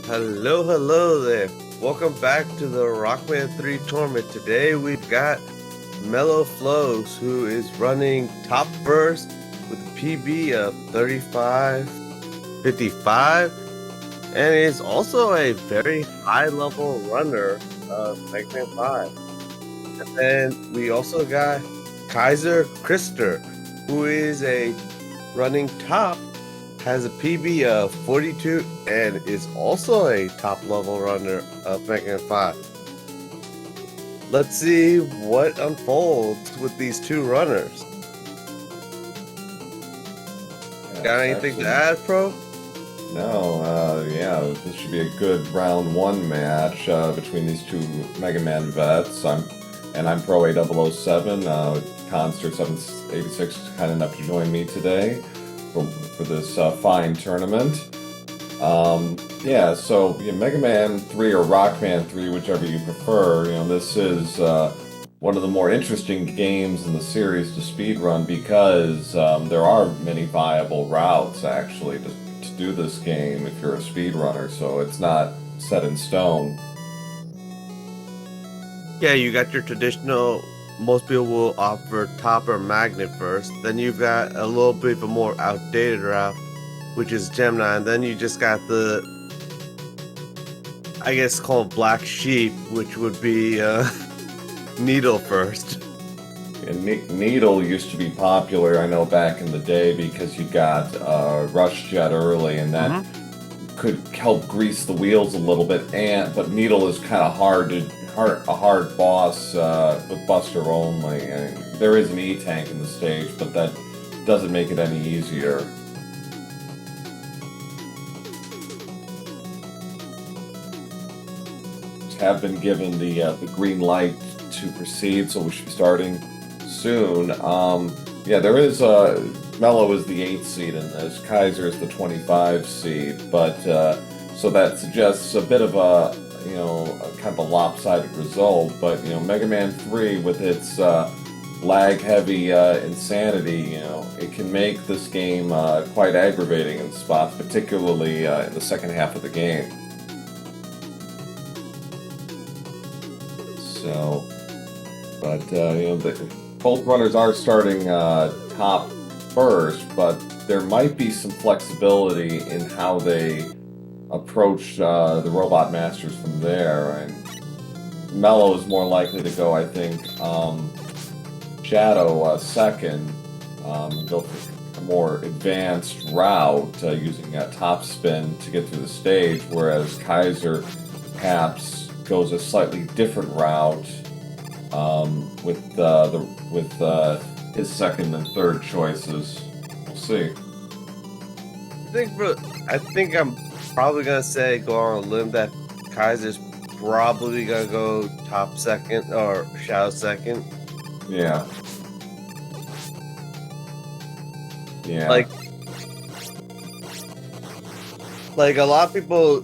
Hello there. Welcome back to the Rockman 3 tournament. Today we've got MelloFlowz, who is running top first with a PB of 35.55, and is also a very high level runner of Mega Man 5. And then we also got Kaiserkrister, who is a running top, has a PB of 42 and is also a top level runner of Mega Man 5. Let's see what unfolds with these two runners. Got anything to add, Pro? No, yeah, this should be a good round one match between these two Mega Man vets. I'm Pro 007. Concert 786 kind enough to join me today for this fine tournament. Yeah, so Mega Man 3 or Rockman 3, whichever you prefer. This is one of the more interesting games in the series to speedrun because there are many viable routes actually to do this game if you're a speedrunner, so it's not set in stone. Yeah, you got your traditional, most people will opt for top or magnet first. Then you've got a little bit of a more outdated route, which is Gemini. And then you just got the, I guess, called Black Sheep, which would be Needle first. And Needle used to be popular, I know, back in the day because you got Rush Jet early, and that could help grease the wheels a little bit. But Needle is kind of a hard boss with Buster only. And there is an E-Tank in the stage, but that doesn't make it any easier. Have been given the green light to proceed, so we should be starting soon. Yeah, there is Mello is the 8th seed in this. Kaiser is the 25 seed, but so that suggests a bit of a kind of a lopsided result. But Mega Man 3 with its lag-heavy insanity, it can make this game quite aggravating in spots, particularly in the second half of the game. So, but both runners are starting top first, but there might be some flexibility in how they approach the Robot Masters from there. And Mello is more likely to go, I think, Shadow second, go for a more advanced route using top spin to get through the stage, whereas Kaiser perhaps goes a slightly different route with his second and third choices. We'll see. I think I'm probably gonna say, go on a limb, that Kaiser's probably gonna go top second or Shadow second. Yeah. Yeah. Like a lot of people,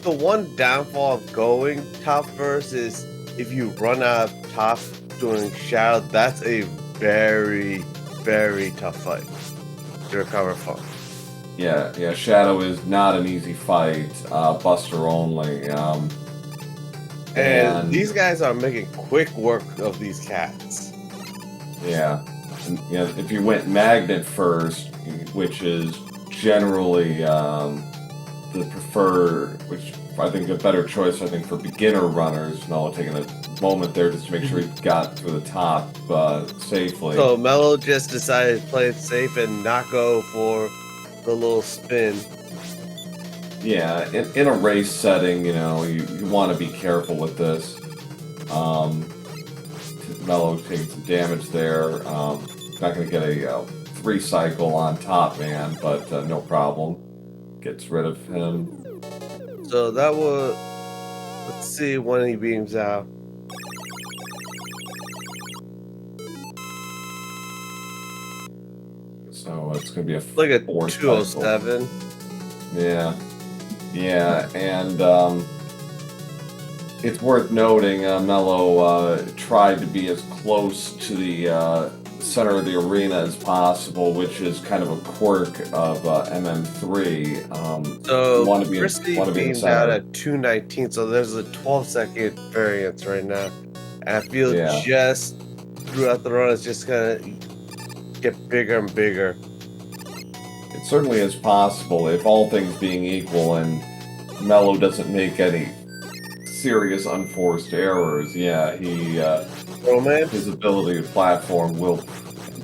the one downfall of going top first is if you run out of top doing Shadow, that's a very, very tough fight to recover from. Yeah, Shadow is not an easy fight, Buster only. And these guys are making quick work of these cats. Yeah. And, if you went Magnet first, which is generally the preferred, which I think a better choice, I think, for beginner runners. Mello taking a moment there just to make sure he got through the top safely. So Mello just decided to play it safe and not go for the little spin. Yeah, in a race setting, you want to be careful with this. Mello taking some damage there. Not going to get a 3 cycle on Top Man, but no problem. Gets rid of him. So that will, let's see when he beams out. So it's going to be a Look at 4 207. Yeah, and it's worth noting Mello tried to be as close to the center of the arena as possible, which is kind of a quirk of MM3. You So want to be Christie in the beamed out center. at 219, so there's a 12-second variance right now. And I feel Yeah. just throughout the run, it's just gonna get bigger and bigger. It certainly is possible if all things being equal and Mello doesn't make any serious unforced errors. Yeah, Oh man, his ability to platform will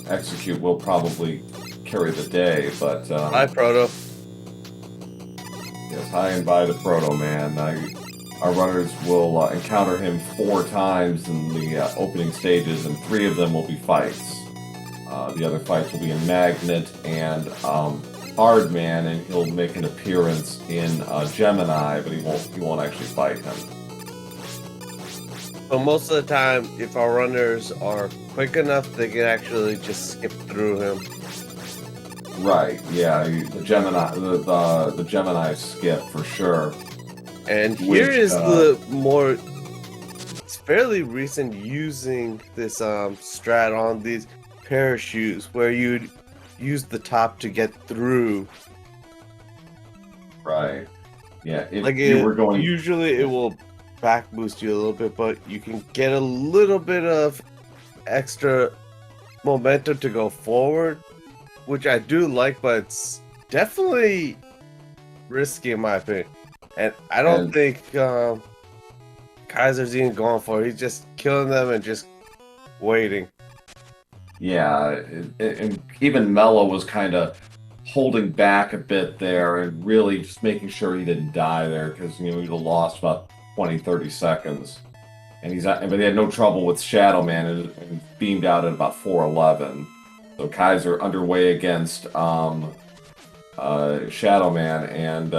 execute will probably carry the day. But hi Proto. yes, hi and bye to Proto Man. Our runners will encounter him 4 times in the opening stages, and 3 of them will be fights. The other fights will be in Magnet and Hardman, and he'll make an appearance in Gemini, but he won't actually fight him. So most of the time, if our runners are quick enough, they can actually just skip through him. Right? Yeah, the Gemini skip for sure. And here Which, is the more, it's fairly recent using this strat on these parachutes, where you'd use the top to get through. Right. Yeah. If Like you were going, usually it will back boost you a little bit, but you can get a little bit of extra momentum to go forward, which I do like, but it's definitely risky in my opinion. And I don't think Kaiser's even going for it. He's just killing them and just waiting. yeah, and even Mello was kind of holding back a bit there and really just making sure he didn't die there, because he'd have lost about 20-30 seconds. And but he had no trouble with Shadow Man and beamed out at about 4:11. So Kaiser underway against Shadow Man, and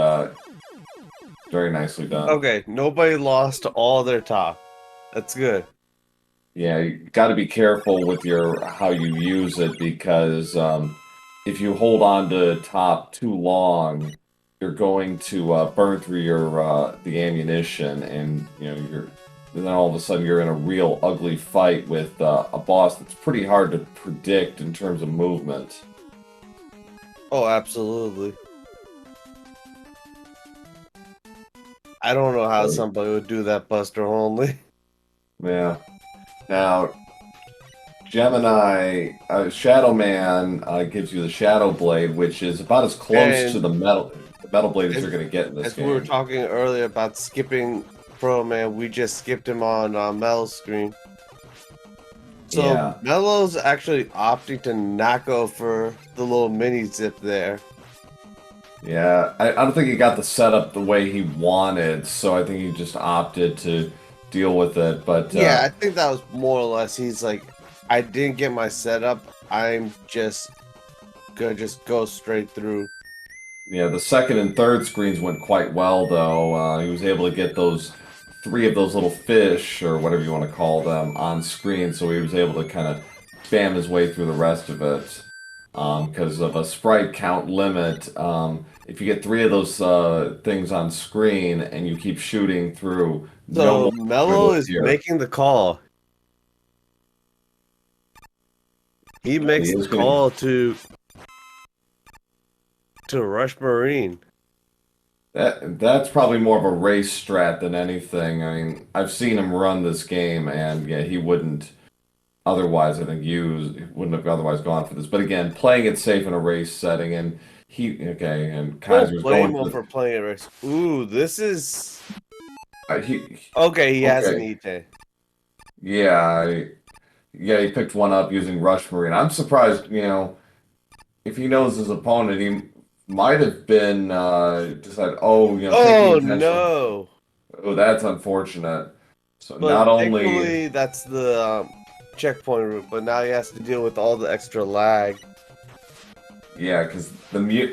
very nicely done. Okay, nobody lost all their top. That's good. Yeah, you got to be careful with how you use it, because if you hold on to top too long, you're going to burn through the ammunition, and then all of a sudden you're in a real ugly fight with a boss that's pretty hard to predict in terms of movement. Oh, absolutely. I don't know how somebody would do that Buster only. Yeah. Now, Gemini, Shadow Man gives you the Shadow Blade, which is about as close to the metal blade as you're going to get in this game. As we were talking earlier about skipping Pro Man, we just skipped him on Mel's screen. So yeah. Mello's actually opting to not go for the little mini zip there. Yeah, I don't think he got the setup the way he wanted, so I think he just opted to deal with it. But yeah, I think that was more or less, he's like, I didn't get my setup, I'm just gonna go straight through. Yeah, the second and third screens went quite well, though. He was able to get 3 of those little fish, or whatever you want to call them, on screen, so he was able to kind of spam his way through the rest of it. Because of a sprite count limit, if you get 3 of those things on screen and you keep shooting through, so Mello is making the call. He makes the call to rush Marine. That's probably more of a race strat than anything. I mean, I've seen him run this game, and yeah, he wouldn't otherwise, I think, wouldn't have otherwise gone for this. But again, playing it safe in a race setting, and and Kaiser's going for playing a race. Ooh, this is he has an EJ. Yeah, he picked one up using Rush Marine. I'm surprised, if he knows his opponent, he might have been decided, oh no. Oh, that's unfortunate. So but not only thankfully that's the checkpoint route, but now he has to deal with all the extra lag. Yeah, because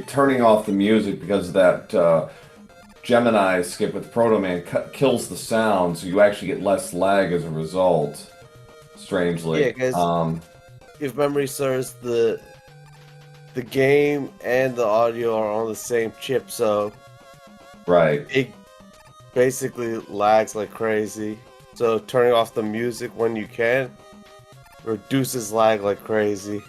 turning off the music, because of that Gemini skip with Proto Man kills the sound, so you actually get less lag as a result. Strangely, yeah, because if memory serves, the game and the audio are on the same chip, so right, it basically lags like crazy. So turning off the music when you can reduces lag like crazy.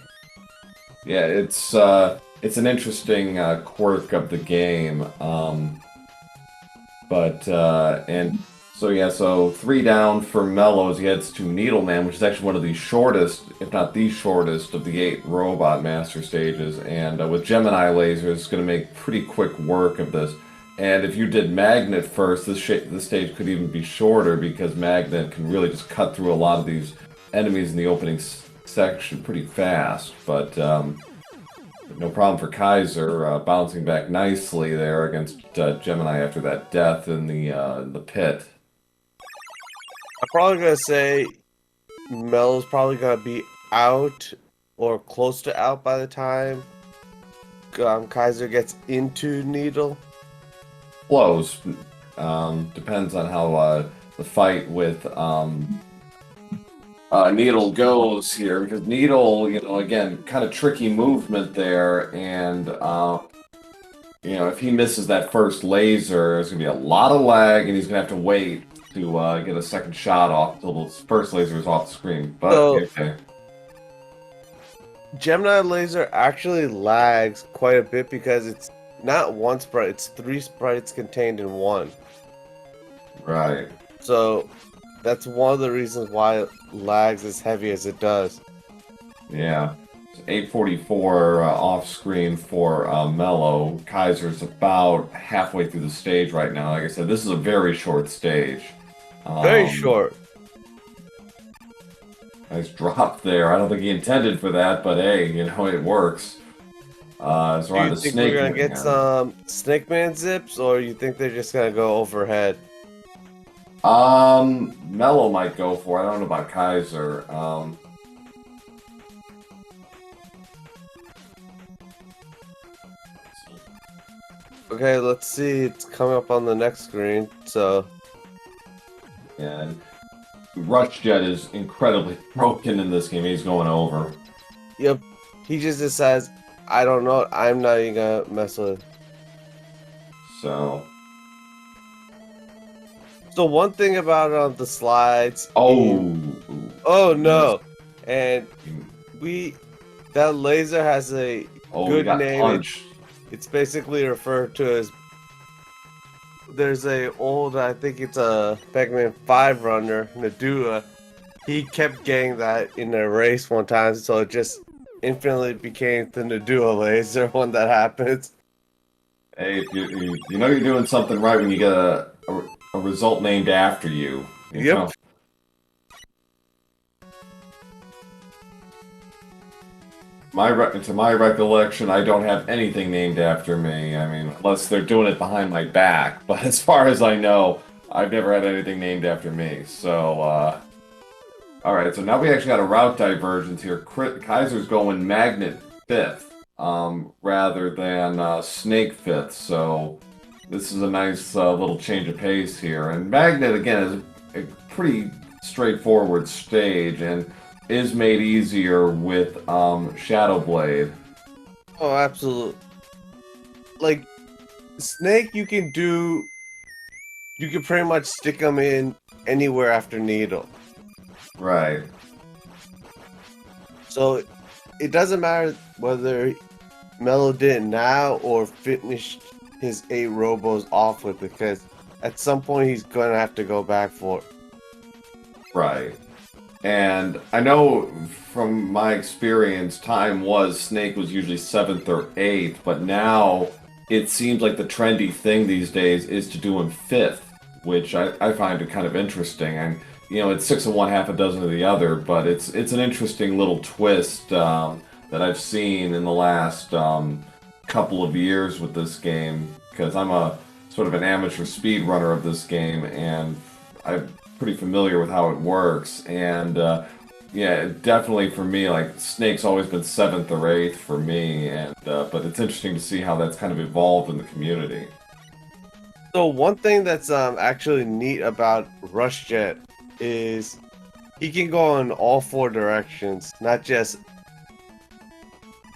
Yeah, it's an interesting quirk of the game. And so yeah, so 3 down for Mellows. He heads to Needleman, which is actually one of the shortest, if not the shortest, of the 8 robot master stages. And with Gemini lasers, it's going to make pretty quick work of this. And if you did Magnet first, this stage could even be shorter because Magnet can really just cut through a lot of these enemies in the opening section pretty fast. But no problem for Kaiser, bouncing back nicely there against Gemini after that death in the pit. I'm probably gonna say Mel's probably gonna be out or close to out by the time Kaiser gets into Needle. Close. Depends on how the fight with Needle goes here, because Needle, again, kind of tricky movement there, and if he misses that first laser, there's gonna be a lot of lag, and he's gonna have to wait to get a second shot off until the first laser is off the screen. But okay. Gemini laser actually lags quite a bit because it's not one sprite, it's 3 sprites contained in one. Right. So that's one of the reasons why it lags as heavy as it does. Yeah. 844 off screen for Mello. Kaiser's about halfway through the stage right now. Like I said, this is a very short stage. Very short. Nice drop there. I don't think he intended for that, but hey, it works. So Do you think we're gonna get some Snake Man zips, or you think they're just gonna go overhead? Mello might go for it. I don't know about Kaiser. Okay, let's see. It's coming up on the next screen, so... And Rush Jet is incredibly broken in this game. He's going over. Yep. He just decides, I don't know, I'm not even gonna mess with it. So one thing about the slides... Oh! Oh, no! And that laser has a good name. It's basically referred to as... There's a old, I think it's a Pac-Man 5 runner, Nadua. He kept getting that in a race one time, so it just infinitely became the Nadua laser when that happens. Hey, you know you're doing something right when you get a result named after you. Yep. To my recollection, I don't have anything named after me. I mean, unless they're doing it behind my back. But as far as I know, I've never had anything named after me. So, alright, so now we actually got a route divergence here. Kaiser's going Magnet 5th, rather than Snake 5th. So, this is a nice little change of pace here. And Magnet, again, is a pretty straightforward stage, and is made easier with Shadow Blade. Oh, absolutely. Like, Snake, you can pretty much stick them in anywhere after Needle. Right. So, it doesn't matter whether Mello did it now or finished his 8 robos off with it, because at some point he's going to have to go back for it. Right. And I know from my experience, Snake was usually 7th or 8th, but now it seems like the trendy thing these days is to do him 5th, which I find it kind of interesting. And, it's 6 of one, half a dozen of the other, but it's an interesting little twist that I've seen in the last couple of years with this game, because I'm a sort of an amateur speedrunner of this game, and I'm pretty familiar with how it works. And yeah, definitely for me, like, Snake's always been 7th or 8th for me, and but it's interesting to see how that's kind of evolved in the community. So one thing that's actually neat about Rush Jet is he can go in all 4 directions, not just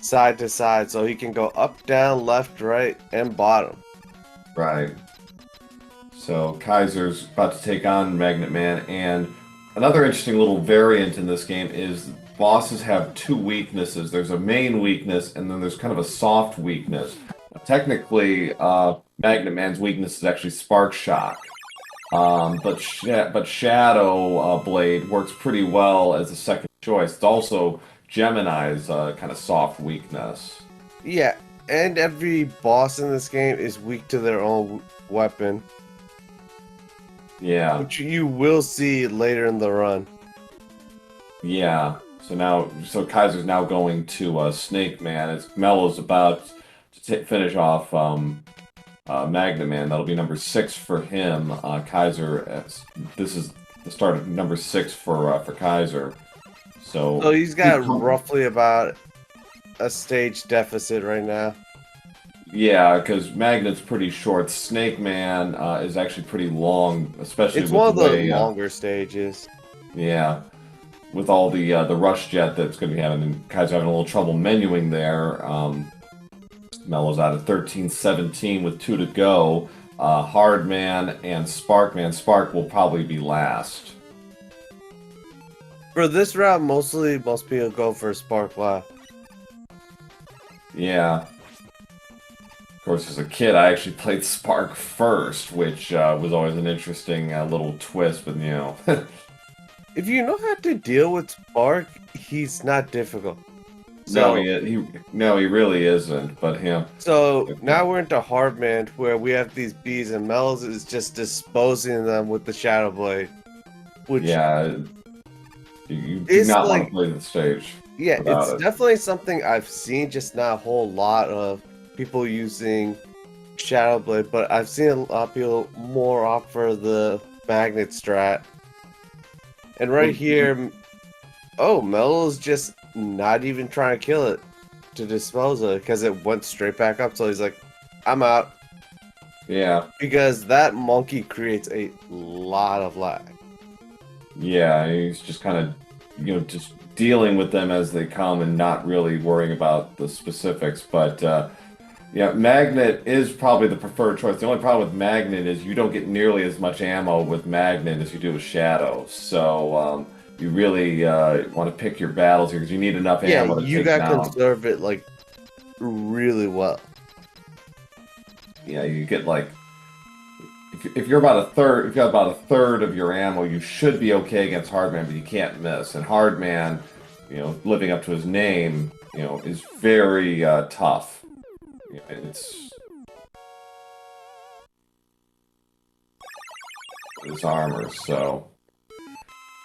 side to side. So he can go up, down, left, right, and bottom. Right. So Kaiser's about to take on Magnet Man, and another interesting little variant in this game is bosses have two weaknesses. There's a main weakness, and then there's kind of a soft weakness. Technically, Magnet Man's weakness is actually Spark Shock. But Shadow Blade works pretty well as a second choice. It's also Gemini's kind of soft weakness. Yeah, and every boss in this game is weak to their own weapon, Yeah. which you will see later in the run. Yeah. So Kaiser's now going to Snake Man. As Mello's about to finish off Magnet Man. That'll be number 6 for him. Kaiser. This is the start of number 6 for Kaiser. So he's got roughly about a stage deficit right now. Yeah, because Magnet's pretty short. Snake Man is actually pretty long, especially It's with one of the way, longer stages. Yeah, with all the rush jet that's going to be having, and Kaiser having a little trouble menuing there. Mello's out at 13-17 with 2 to go. Hardman and Sparkman. Spark will probably be last. For this round, most people go for Spark left. Yeah. Of course, as a kid, I actually played Spark first, which was always an interesting little twist, but you know. If you know how to deal with Spark, he's not difficult. So, no, he really isn't, but him. So now we're into Hardman, where we have these bees, and MelloFlowz is just disposing them with the Shadow Blade. Which you do not want to play the stage. Yeah, it's definitely something I've seen, just not a whole lot of people using Shadow Blade, but I've seen a lot of people more opt for the Magnet strat. And right here, MelloFlowz just not even trying to kill it to dispose of it because it went straight back up. So he's like, I'm out. Yeah. Because that monkey creates a lot of lag. Yeah, he's just kind of, just dealing with them as they come and not really worrying about the specifics. But, yeah, Magnet is probably the preferred choice. The only problem with Magnet is you don't get nearly as much ammo with Magnet as you do with Shadow. So, you really want to pick your battles here because you need enough ammo to take down. Yeah, you got to conserve it, like, really well. Yeah, you get, like... If you're about a third, if you got about a third of your ammo, you should be okay against Hardman, but you can't miss. And Hardman, living up to his name, is very tough. It's his armor, so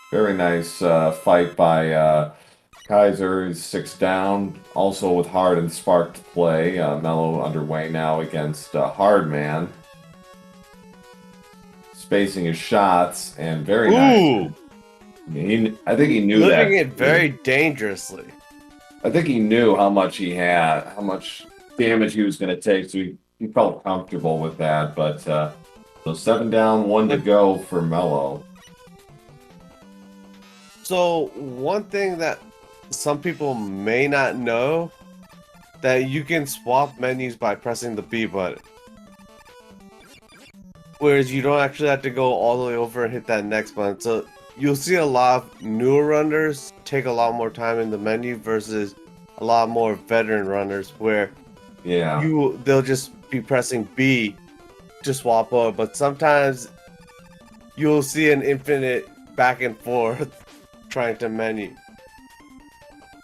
very nice fight by Kaiser. He's 6 down, also with Hard and Spark to play. Mello underway now against Hardman. Spacing his shots and very nice. I think he knew that. Living it very dangerously. I think he knew how much he had, how much damage he was going to take, so he felt comfortable with that. But so 7 down, 1 to go for Mello. So one thing that some people may not know, that you can swap menus by pressing the B button. Whereas you don't actually have to go all the way over and hit that next button. So you'll see a lot of newer runners take a lot more time in the menu versus a lot more veteran runners where they'll just be pressing B to swap over. But sometimes you'll see an infinite back and forth trying to menu.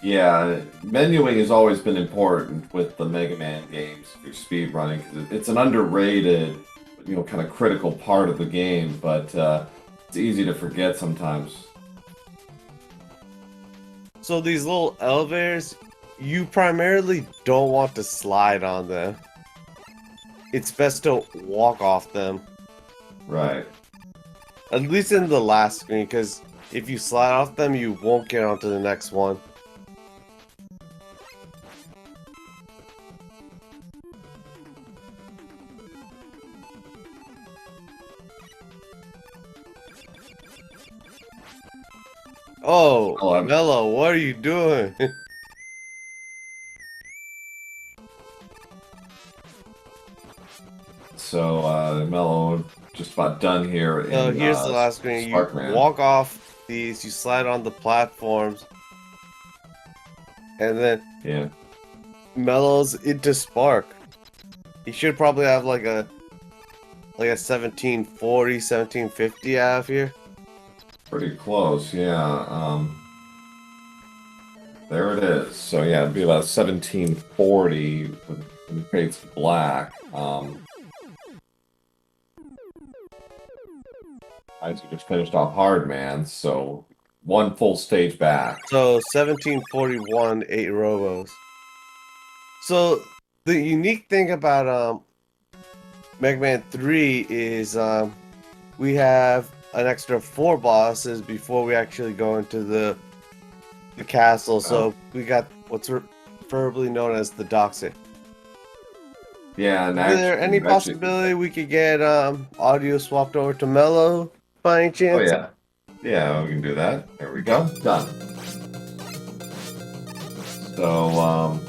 Yeah, menuing has always been important with the Mega Man games if you're speedrunning because it's an underrated, kind of critical part of the game, but it's easy to forget sometimes. So these little elevators, you primarily don't want to slide on them. It's best to walk off them. Right. At least in the last screen, because if you slide off them, you won't get onto the next one. Oh, Mello, what are you doing? So, Mello just about done here. Here's the last screen. You walk off these, you slide on the platforms, And then Yeah. Mello's into Spark. He should probably have like a 1740, 1750 out of here. Pretty close, yeah. There it is. So yeah, it'd be about 1740 when it fades black. Kaiser just finished off hard, man. So one full stage back. So 1741, 8 robos. So the unique thing about Mega Man 3 is we have an extra 4 bosses before we actually go into the castle. So we got what's preferably known as the Doxy. Yeah, and Is there any possibility we could get audio swapped over to Mello by any chance? Oh yeah. Yeah, we can do that. There we go. Done. So,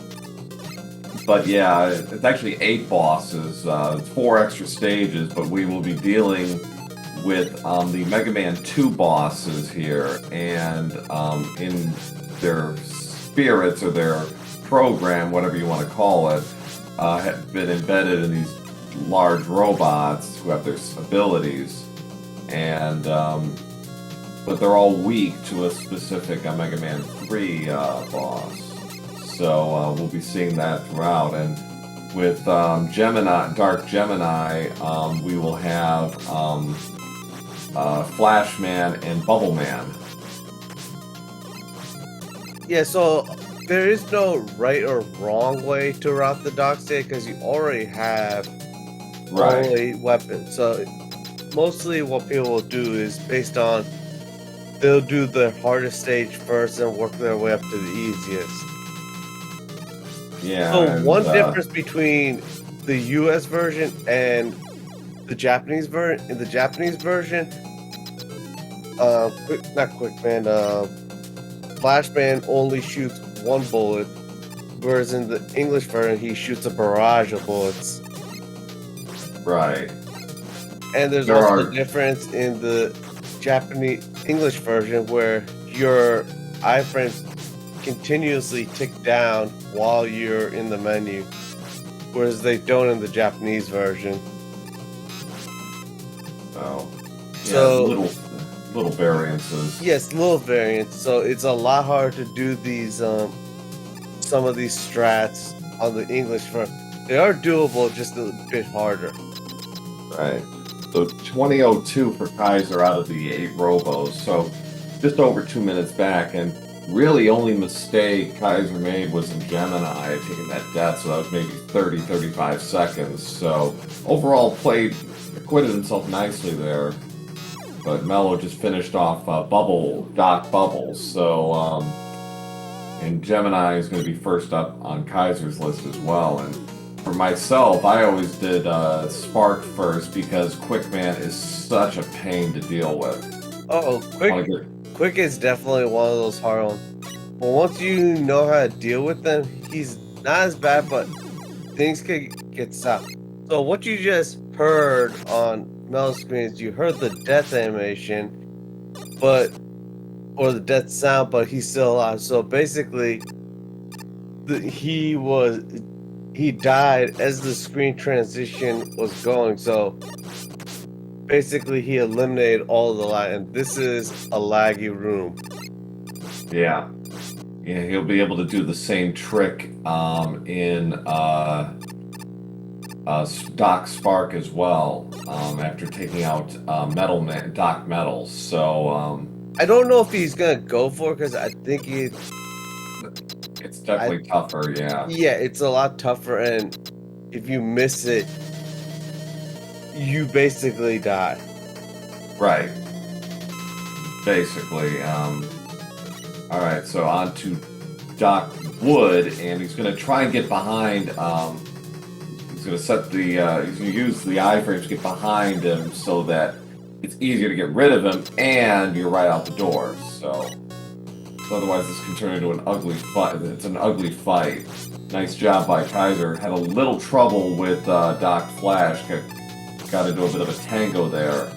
but yeah, it's actually 8 bosses, 4 extra stages, but we will be dealing with the Mega Man 2 bosses here, and in their spirits or their program, whatever you want to call it, have been embedded in these large robots who have their abilities, and but they're all weak to a specific Mega Man 3 boss. So we'll be seeing that throughout, and with Gemini, Dark Gemini, we will have Flashman and Bubbleman. Yeah, so there is no right or wrong way to route the Doxy because you already have only weapons. So mostly what people will do is based on they'll do the hardest stage first and work their way up to the easiest. Yeah. So one difference between the US version and the Japanese version, in the Japanese version, Flashman only shoots 1 bullet, whereas in the English version he shoots a barrage of bullets. Right. And there's also a difference in the Japanese English version where your iframes continuously tick down while you're in the menu, whereas they don't in the Japanese version. Oh. Yeah, So little variances. Yes, little variants. So it's a lot harder to do these some of these strats on the English version. They are doable, just a bit harder. Right. So 2002 for Kaiser out of the 8 robos. So just over 2 minutes back, and really only mistake Kaiser made was in Gemini taking that death, so that was maybe 30-35 seconds. So overall acquitted himself nicely there. But Mello just finished off Doc Bubbles, so and Gemini is going to be first up on Kaiser's list as well. And for myself, I always did Spark first because Quickman is such a pain to deal with. Oh, Quick is definitely one of those hard ones. But once you know how to deal with them, he's not as bad, but things could get stopped. So what you just heard on Mel's screen is you heard the death animation, or the death sound, but he's still alive. So basically, he died as the screen transition was going. So basically, he eliminated all of the lag, and this is a laggy room. Yeah. Yeah, he'll be able to do the same trick in Doc Spark as well, after taking out Doc Metal. So I don't know if he's gonna go for it because I think it's definitely tougher. Yeah. Yeah, it's a lot tougher, and if you miss it, you basically die. Right. Basically. All right, so on to Doc Wood, and he's going to try and get behind. He's going to set the. He's going to use the iframes to get behind him so that it's easier to get rid of him, and you're right out the door. So otherwise, this can turn into an ugly fight. It's an ugly fight. Nice job by Kaiser. Had a little trouble with Doc Flash. Got into a bit of a tango there.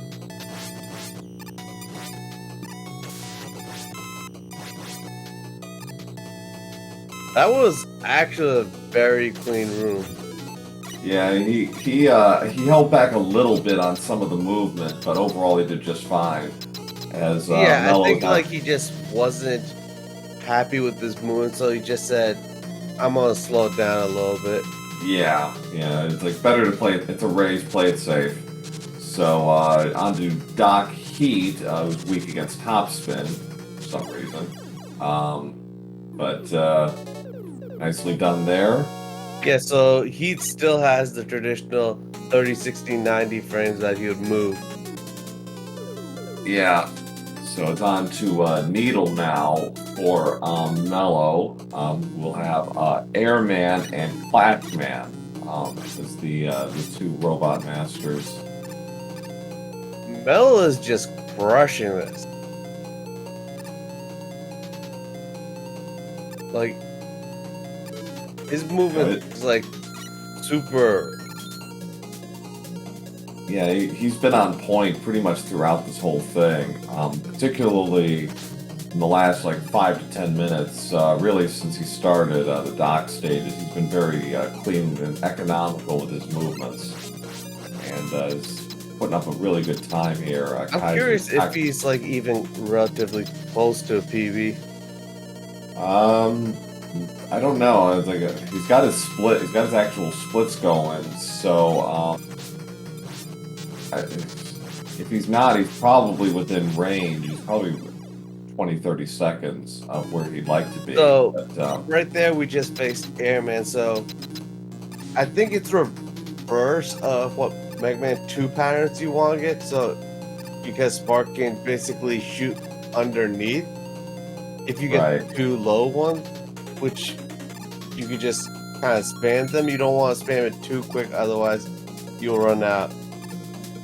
That was actually a very clean room. Yeah, he held back a little bit on some of the movement, but overall he did just fine. As Yeah, I Mello think not like he just wasn't happy with this movement, so he just said, "I'm gonna slow it down a little bit." yeah, it's like better to play it. It's a race, play it safe. So onto Doc Heat, who's weak against topspin for some reason. But nicely done there. Yeah, so he still has the traditional 30, 60, 90 frames that he would move. Yeah. So it's on to Needle now for Mello. We'll have Airman and Clackman as the two robot masters. Mel is just crushing this. Like his movement is like super. Yeah, he's been on point pretty much throughout this whole thing, particularly in the last like 5 to 10 minutes. Really, since he started the dock stages, he's been very clean and economical with his movements, and is putting up a really good time here. I'm curious if he's like even relatively close to a PB. I don't know. It's like he's got his split. He's got his actual splits going. So if he's not, he's probably within range. He's probably 20, 30 seconds of where he'd like to be. So but, right there, we just faced Airman. So I think it's reverse of what Mega Man 2 patterns you want to get. So because Spark can basically shoot underneath. If you get the too low one, which you could just kind of spam them. You don't want to spam it too quick, otherwise you'll run out.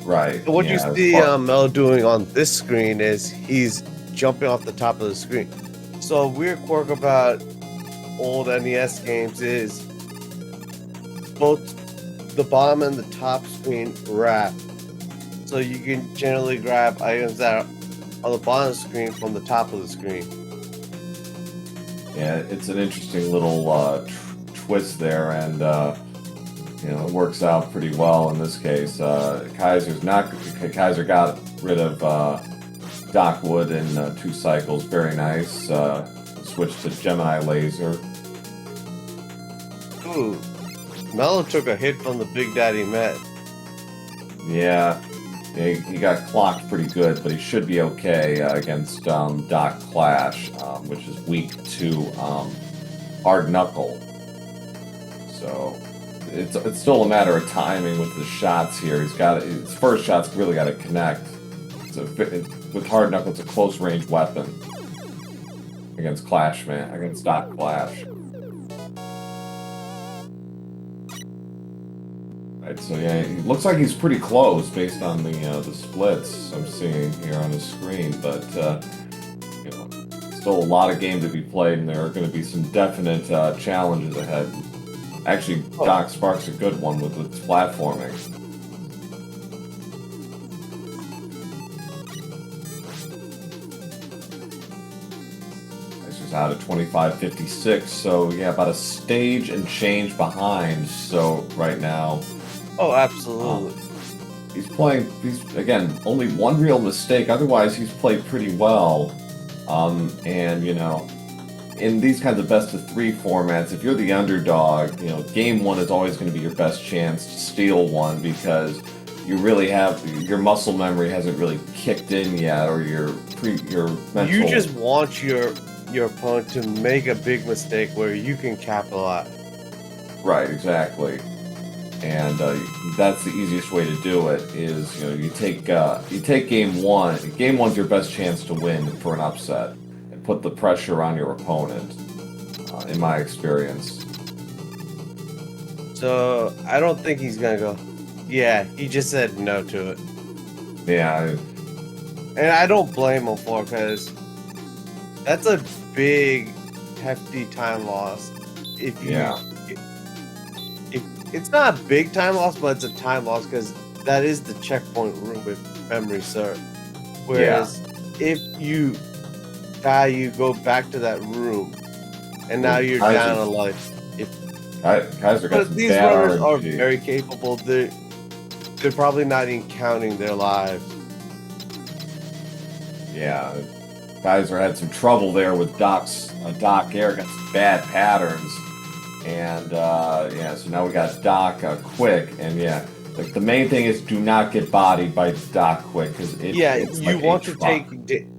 Right. So what you see Mel doing on this screen is he's jumping off the top of the screen. So a weird quirk about old NES games is both the bottom and the top screen wrap. So you can generally grab items that are on the bottom of the screen from the top of the screen. Yeah, it's an interesting little twist there, and you know, it works out pretty well in this case. Kaiser got rid of Doc Wood in 2 cycles. Very nice. Switched to Gemini Laser. Ooh, Mello took a hit from the Big Daddy Met. Yeah, he got clocked pretty good, but he should be okay against Doc Clash, which is weak to Hard Knuckle. So it's still a matter of timing with the shots here. His first shot's really got to connect. With Hard Knuckle, it's a close range weapon against against Doc Clash. Right, so yeah, it looks like he's pretty close based on the splits I'm seeing here on the screen, but you know, still a lot of game to be played, and there are going to be some definite challenges ahead. Actually, Doc Spark's a good one with its platforming. This is out at 25.56, so yeah, about a stage and change behind. So right now. Oh, absolutely. He's again, only one real mistake. Otherwise, he's played pretty well. And, you know, in these kinds of best-of-3 formats, if you're the underdog, you know, game 1 is always going to be your best chance to steal one, because you really have, your muscle memory hasn't really kicked in yet, or your mental... You just want your opponent to make a big mistake where you can capitalize. Right, exactly. And that's the easiest way to do it. Is, you know, you take game 1. Game 1's your best chance to win for an upset, and put the pressure on your opponent. In my experience. So I don't think he's gonna go. Yeah, he just said no to it. Yeah. And I don't blame him for it, because that's a big, hefty time loss. If you, it's not a big time loss, but it's a time loss, because that is the checkpoint room with memory serve. Whereas if you die, you go back to that room. and now you're down a life. Kaiser got But some these bad runners are RNG. very capable. They're probably not even counting their lives. Yeah, Kaiser had some trouble there with Doc Air, got some bad patterns, and yeah, so now we got Doc Quick, and yeah, the main thing is do not get bodied by Doc Quick because it's you like want to take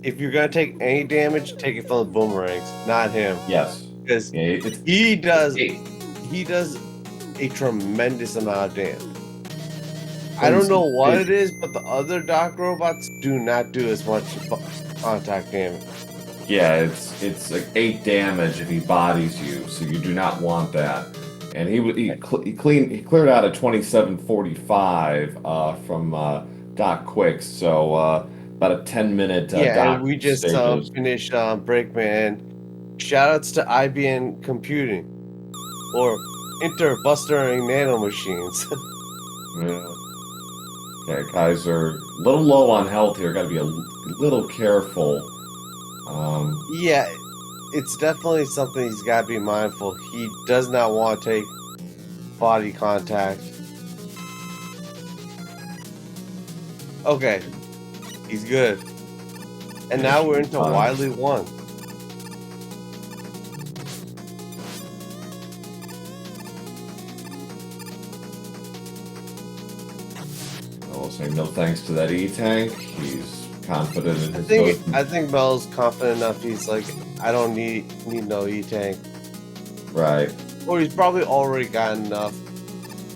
if you're gonna take any damage, take it from the boomerangs, not him. Yes, because yeah, he does a tremendous amount of damage. I don't know what it is, but the other Doc robots do not do as much contact damage. Yeah, it's like 8 damage if he bodies you, so you do not want that. And he cleared out a 2745 from Doc Quick, so about a 10-minute Yeah, and Doc we just stages. finished Breakman. Shoutouts to IBM Computing or Interbustering Nanomachines. Yeah. Okay, Kaiser, a little low on health here. Got to be a little careful. Yeah, it's definitely something he's got to be mindful. He does not want to take body contact. Okay, he's good. And now we're into Wily 1. I will say no thanks to that E-Tank. He's confident in his I think Mel's confident enough. He's like, I don't need no E-Tank. Right. Or he's probably already got enough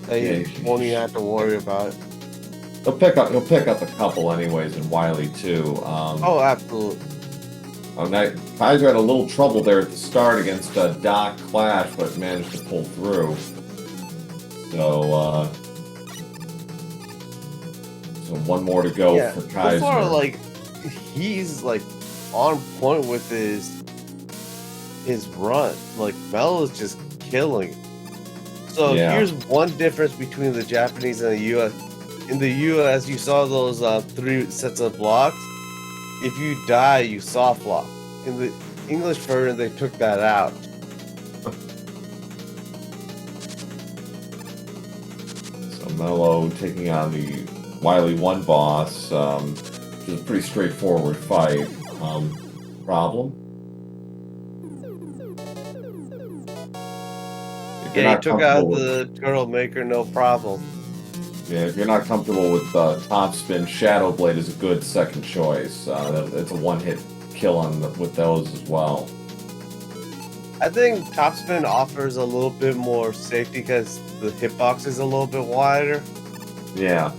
that he won't even have to worry about it. He'll pick up a couple anyways in Wily too. Oh, absolutely. Oh, now, Kaiser had a little trouble there at the start against Doc Clash, but managed to pull through. So, so one more to go for Kaiser. So far, like, he's like on point with his run. Like, Mel is just killing it. So here's one difference between the Japanese and the U.S. In the U.S., you saw those 3 sets of blocks. If you die, you soft lock. In the English version, they took that out. So Mello taking on the Wily 1 boss, which is a pretty straightforward fight. Problem? Yeah, he took out the turtle maker, no problem. Yeah, if you're not comfortable with top spin, Shadow Blade is a good second choice. It's a one-hit kill with those as well. I think topspin offers a little bit more safety because the hitbox is a little bit wider. Yeah.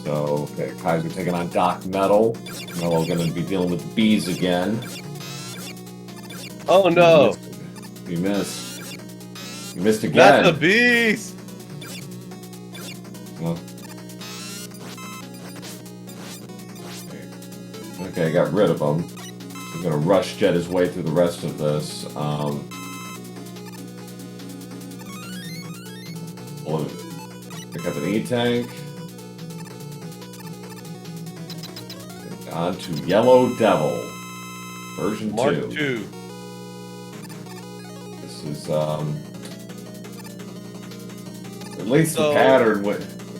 So, okay, Kaiser taking on Doc Metal. Metal going to be dealing with bees again. Oh no! You missed. You missed again. Not the bees! Well. Okay, got rid of him. He's going to rush jet his way through the rest of this. Pick up an E-Tank. On to Yellow Devil. Version Mark 2. 2. This is, at least the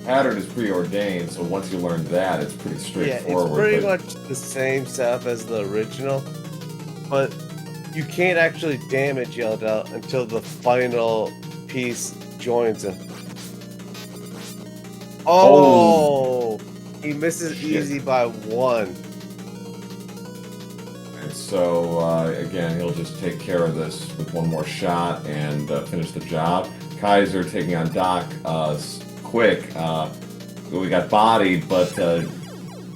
pattern is preordained, so once you learn that, it's pretty straightforward. Yeah, it's pretty much the same setup as the original, but you can't actually damage Yellow Devil until the final piece joins him. Oh! He misses easy by 1. And so, again, he'll just take care of this with one more shot and finish the job. Kaiser taking on Doc Quick. We got bodied, but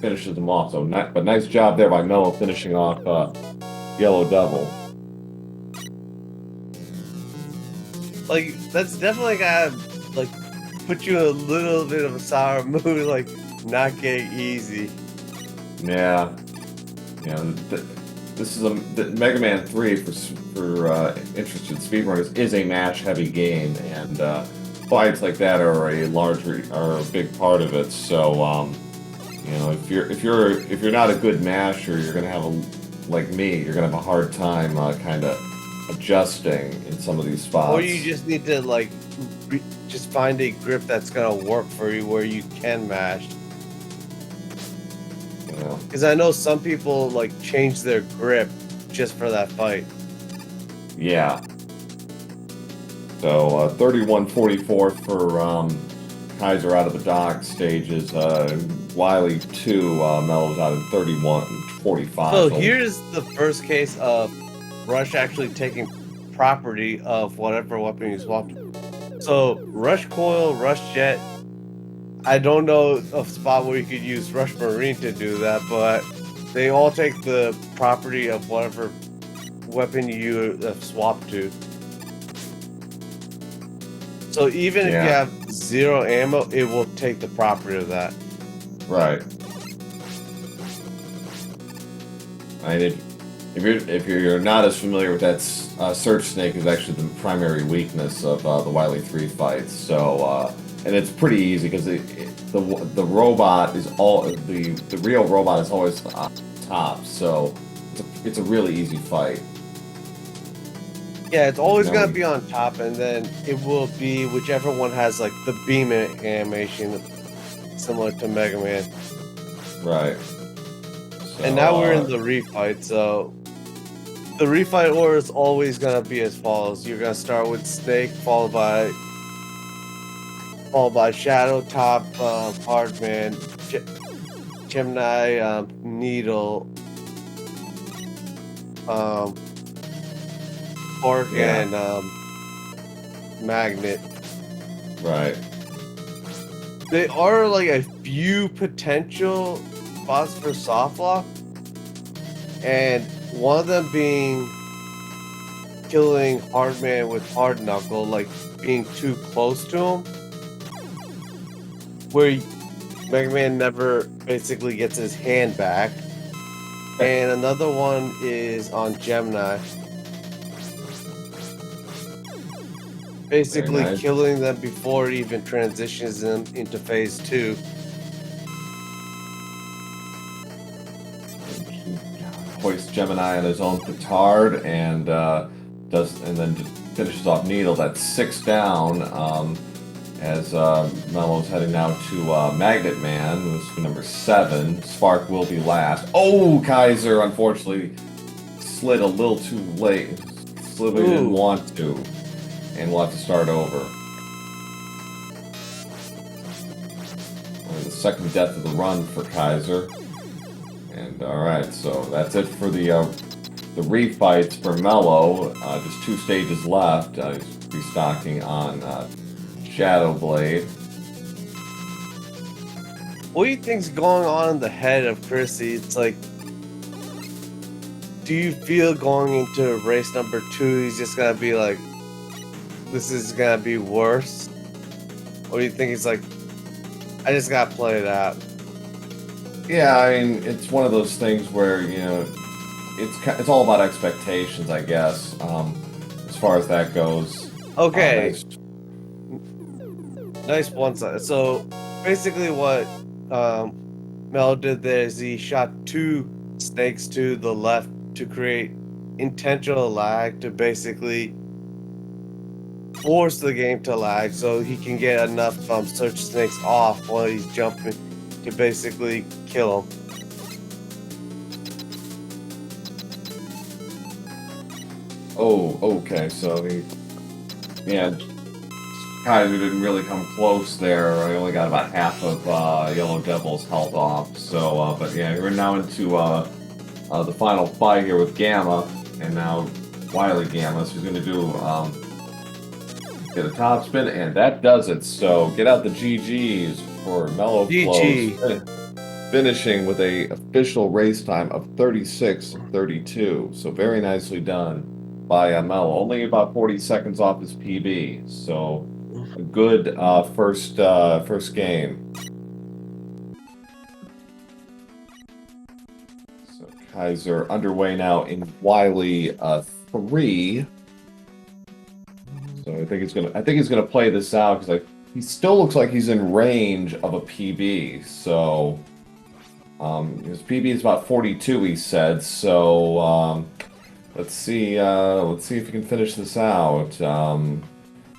finishes them off. So, but nice job there by Mello finishing off Yellow Devil. Like, that's definitely gotta, like, put you in a little bit of a sour mood, like, not getting easy. Yeah. Yeah. This is the Mega Man 3 for interested speedrunners is a match-heavy game, and fights like that are a big part of it. So, you know, if you're not a good masher, you're gonna have like me, you're gonna have a hard time kind of adjusting in some of these spots. Or you just need to like just find a grip that's gonna work for you where you can mash. Yeah. Because I know some people like change their grip just for that fight. Yeah. So 31-44 for Kaiser out of the dock stages. Wily 2, Mellows out of 31-45. So here's the first case of Rush actually taking property of whatever weapon you swapped. So Rush Coil, Rush Jet. I don't know a spot where you could use Rush Marine to do that, but they all take the property of whatever weapon you swapped to. So even if you have 0 ammo, it will take the property of that. Right. I mean, if you're not as familiar with that, Search Snake is actually the primary weakness of the Wily 3 fights. So and it's pretty easy because the robot is the real robot is always on top. So it's a really easy fight. Yeah, it's always gonna be on top, and then it will be whichever one has like the beam animation, similar to Mega Man. Right. So, And now we're in the refight, so the refight order is always gonna be as follows. You're gonna start with Snake, followed by Shadow, Top, Hardman, Gemini, Needle, Spark, and Magnet. Right. There are like a few potential spots for soft lock, and one of them being killing Hardman with Hard Knuckle, like being too close to him, where Mega Man never basically gets his hand back. And another one is on Gemini. Basically nice. killing them before it even transitions them into phase 2. Hoists Gemini on his own petard and then finishes off Needle. That's 6 down. As Mello's heading now to Magnet Man, who's number 7. Spark will be last. Oh, Kaiser unfortunately slid a little too late. Slid when he didn't want to. And we'll have to start over. Only the second death of the run for Kaiser. And alright, so that's it for the refights for Mello. Just 2 stages left. He's restocking on Shadow Blade. What do you think's going on in the head of Chrissy? It's like, do you feel going into race number 2, he's just gonna be like, this is gonna be worse? Or do you think he's like, I just gotta play it out? Yeah, I mean, it's one of those things where, you know, it's all about expectations, I guess, as far as that goes. Okay. Nice one side. So basically what Mel did there is he shot 2 snakes to the left to create intentional lag to basically force the game to lag so he can get enough search snakes off while he's jumping to basically kill him. Oh, okay, so Kaiser didn't really come close there. I only got about half of Yellow Devil's health off. So, but yeah, we're now into the final fight here with Gamma, and now Wily Gamma. So he's going to do get a top spin, and that does it. So get out the GGs for MelloFlowz, finishing with a official race time of 36:32. So very nicely done by Mello. Only about 40 seconds off his PB. So a good first game. So Kaiser underway now in Wily 3. So I think he's gonna play this out because he still looks like he's in range of a PB. So His PB is about 42, he said. So let's see. Let's see if you can finish this out.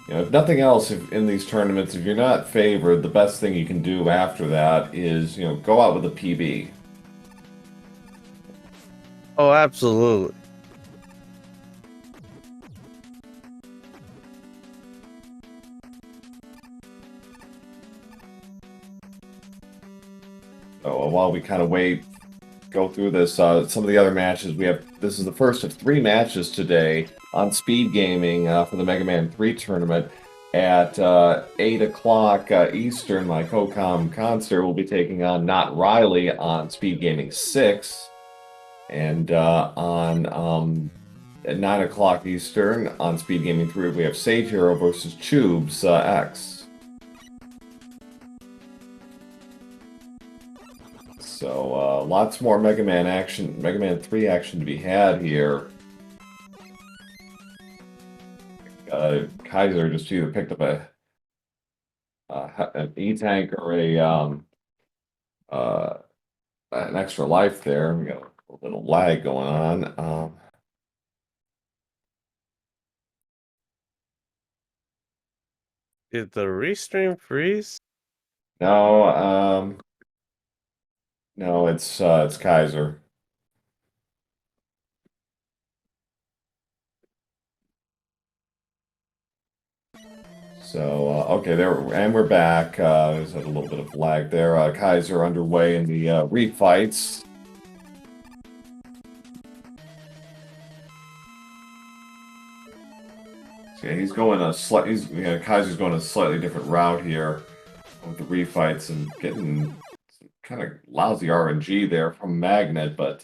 If nothing else, in these tournaments, if you're not favored, the best thing you can do after that is, go out with a PB. Oh, absolutely. So while we kind of go through this, some of the other matches we have. This is the first of 3 matches today on SpeedGaming for the Mega Man 3 tournament. At 8 o'clock Eastern, my co-com Concert will be taking on Not Riley on SpeedGaming 6. And at 9 o'clock Eastern on SpeedGaming 3, we have Sage Hero versus Tubes X. So lots more Mega Man action, Mega Man 3 action to be had here. Kaiser just either picked up an E-Tank or an extra life there. We got a little lag going on. Did the restream freeze? No, no, it's Kaiser. So okay, and we're back. There's had a little bit of lag there. Kaiser underway in the refights. So, yeah, Kaiser's going a slightly different route here with the refights and getting some kind of lousy RNG there from Magnet, but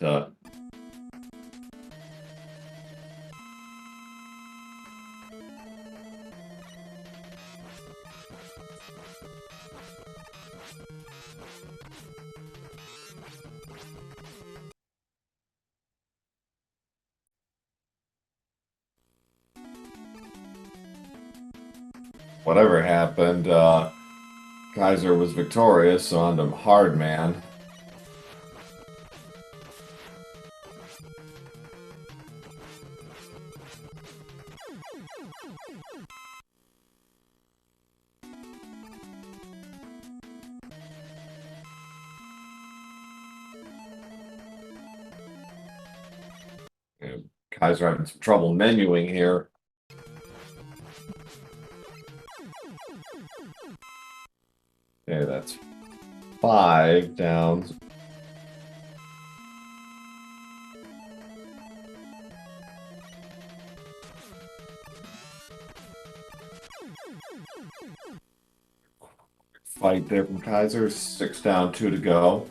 whatever happened, Kaiser was victorious, so on to Hard Man. Kaiser having some trouble menuing here. Okay, that's 5 down. Fight there from Kaiser. 6 down, 2 to go.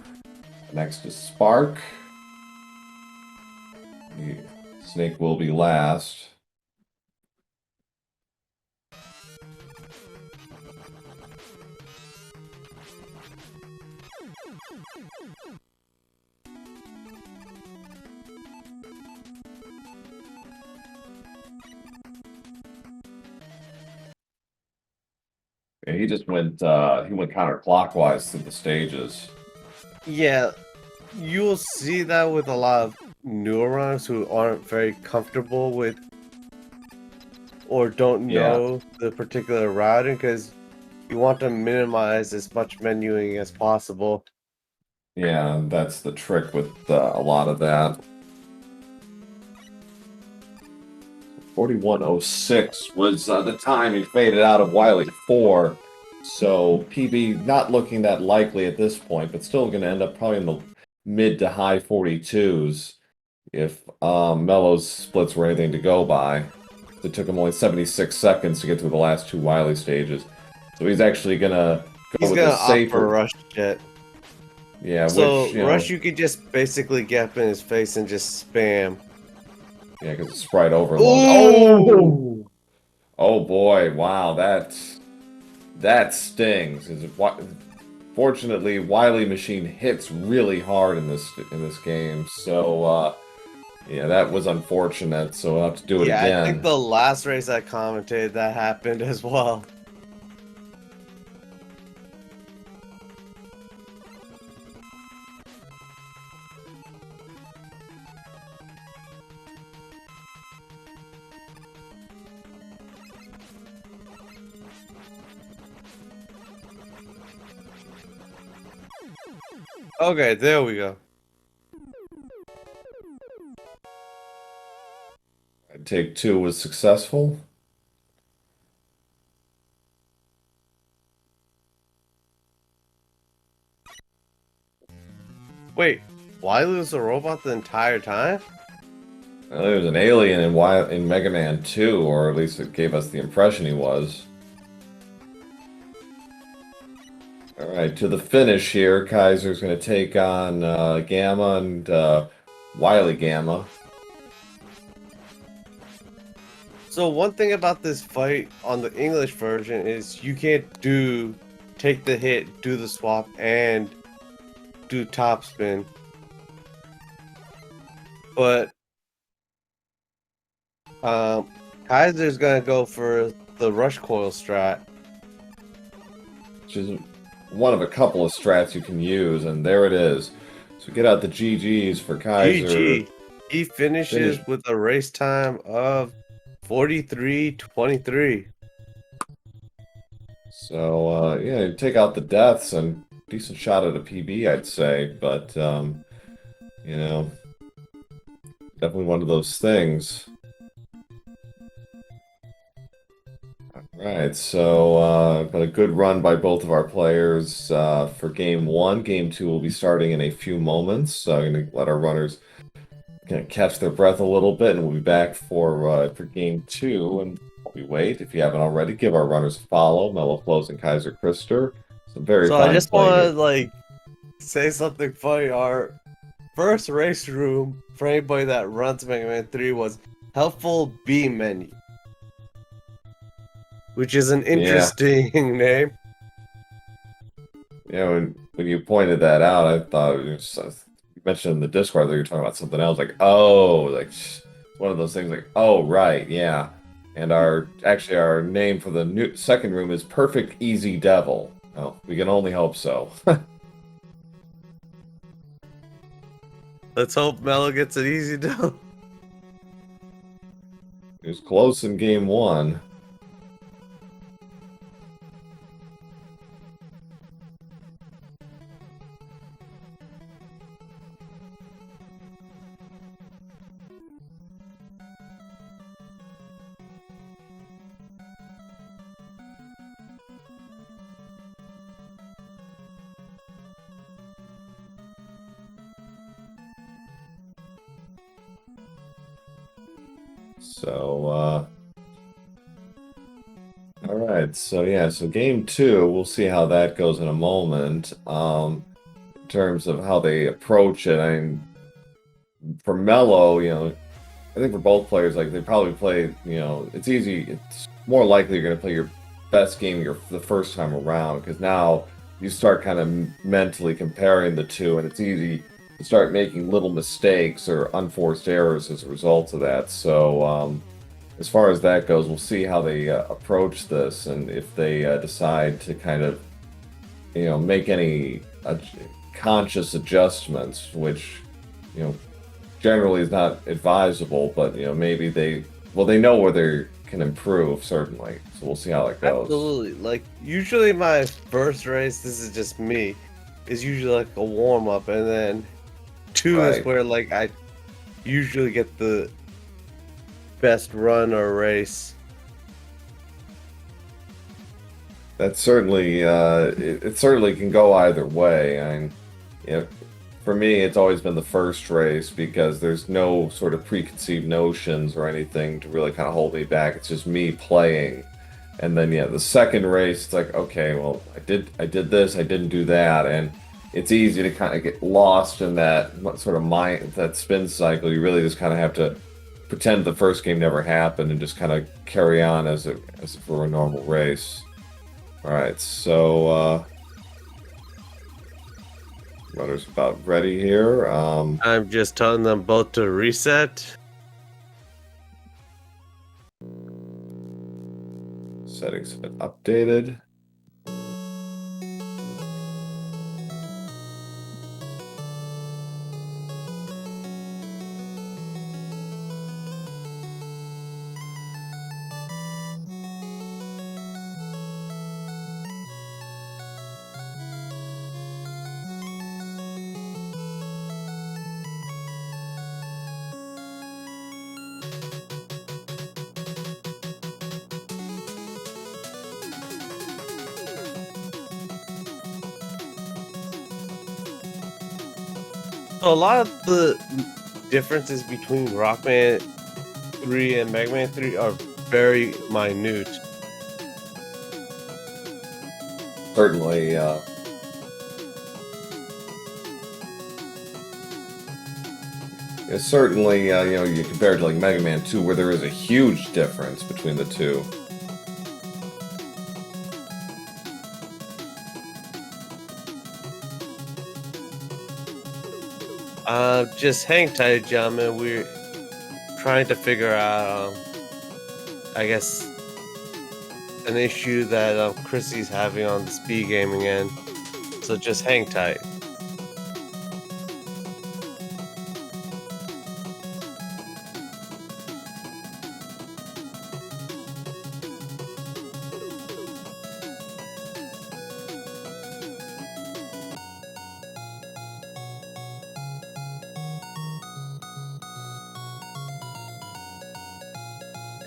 Next is Spark. Snake will be last. Yeah, he just went counterclockwise through the stages. Yeah, you'll see that with a lot of newer runners who aren't very comfortable with or don't know the particular routing, because you want to minimize as much menuing as possible. Yeah, that's the trick with a lot of that. 41:06 was the time he faded out of Wily 4. So PB not looking that likely at this point, but still going to end up probably in the mid to high 42s if Mello's splits were anything to go by. It took him only 76 seconds to get through the last 2 Wily stages. So he's actually going to go with a safer... opt for Rush Jet. Yeah, so which, Rush you could just basically get up in his face and just spam. Yeah, because it's sprite overload. Oh! Oh boy, wow, that stings. Fortunately, Wily Machine hits really hard in this game, so yeah, that was unfortunate. So we'll have to do it again. Yeah, I think the last race I commented that happened as well. Okay, there we go. Take two was successful. Wait, Wily was a robot the entire time? There was an alien in Mega Man 2, or at least it gave us the impression he was. Alright, to the finish here, Kaiser's going to take on Gamma and Wily Gamma. So one thing about this fight on the English version is you can't take the hit, do the swap, and do top spin. But Kaiser's gonna go for the rush coil strat. Which is one of a couple of strats you can use, and there it is. So get out the GGs for Kaiser. GG. He finishes with a race time of 43:23. So, yeah, you take out the deaths and decent shot at a PB, I'd say. But, you know, definitely one of those things. Alright, so, but a good run by both of our players for Game 1. Game 2 will be starting in a few moments. So I'm going to let our runners kind of catch their breath a little bit, and we'll be back for Game 2. And while we wait, if you haven't already, give our runners a follow, MelloFlowz and Kaiserkrister. Some very So fine I just play want to here. say something funny. Our first race room for anybody that runs Mega Man 3 was Helpful B Menu, which is an interesting name. Yeah, when you pointed that out, I thought you mentioned in the Discord that you were talking about something else. Like, oh, like one of those things. Like, oh, right, yeah. And our name for the second room is Perfect Easy Devil. Oh, we can only hope so. Let's hope Mello gets an easy dub. It was close in Game 1. So, alright, so yeah, so Game 2, we'll see how that goes in a moment. In terms of how they approach it, I mean, for Mello, I think for both players, like they probably play, it's easy. It's more likely you're going to play your best game the first time around, because now you start kind of mentally comparing the two, and it's easy to start making little mistakes or unforced errors as a result of that. So, as far as that goes, we'll see how they approach this, and if they decide to kind of, make any conscious adjustments, which, you know, generally is not advisable, but maybe they know where they can improve, certainly. So we'll see how it goes. Absolutely. Like usually my first race, this is just me, is usually like a warm up, and then 2 is where like I usually get the best run or race. That certainly it certainly can go either way. I mean, for me, it's always been the first race because there's no sort of preconceived notions or anything to really kind of hold me back. It's just me playing. And then, yeah, the second race, it's like, okay, well, I did this, I didn't do that. And it's easy to kind of get lost in that sort of that spin cycle. You really just kind of have to pretend the first game never happened and just kind of carry on as if it were a normal race. All right, so runner's about ready here. I'm just telling them both to reset. Settings have been updated. So a lot of the differences between Rockman 3 and Mega Man 3 are very minute. Certainly, you know, you compare it to like Mega Man 2, where there is a huge difference between the two. Just hang tight, gentlemen. We're trying to figure out, I guess, an issue that Chrissy's having on the speed gaming end. So just hang tight.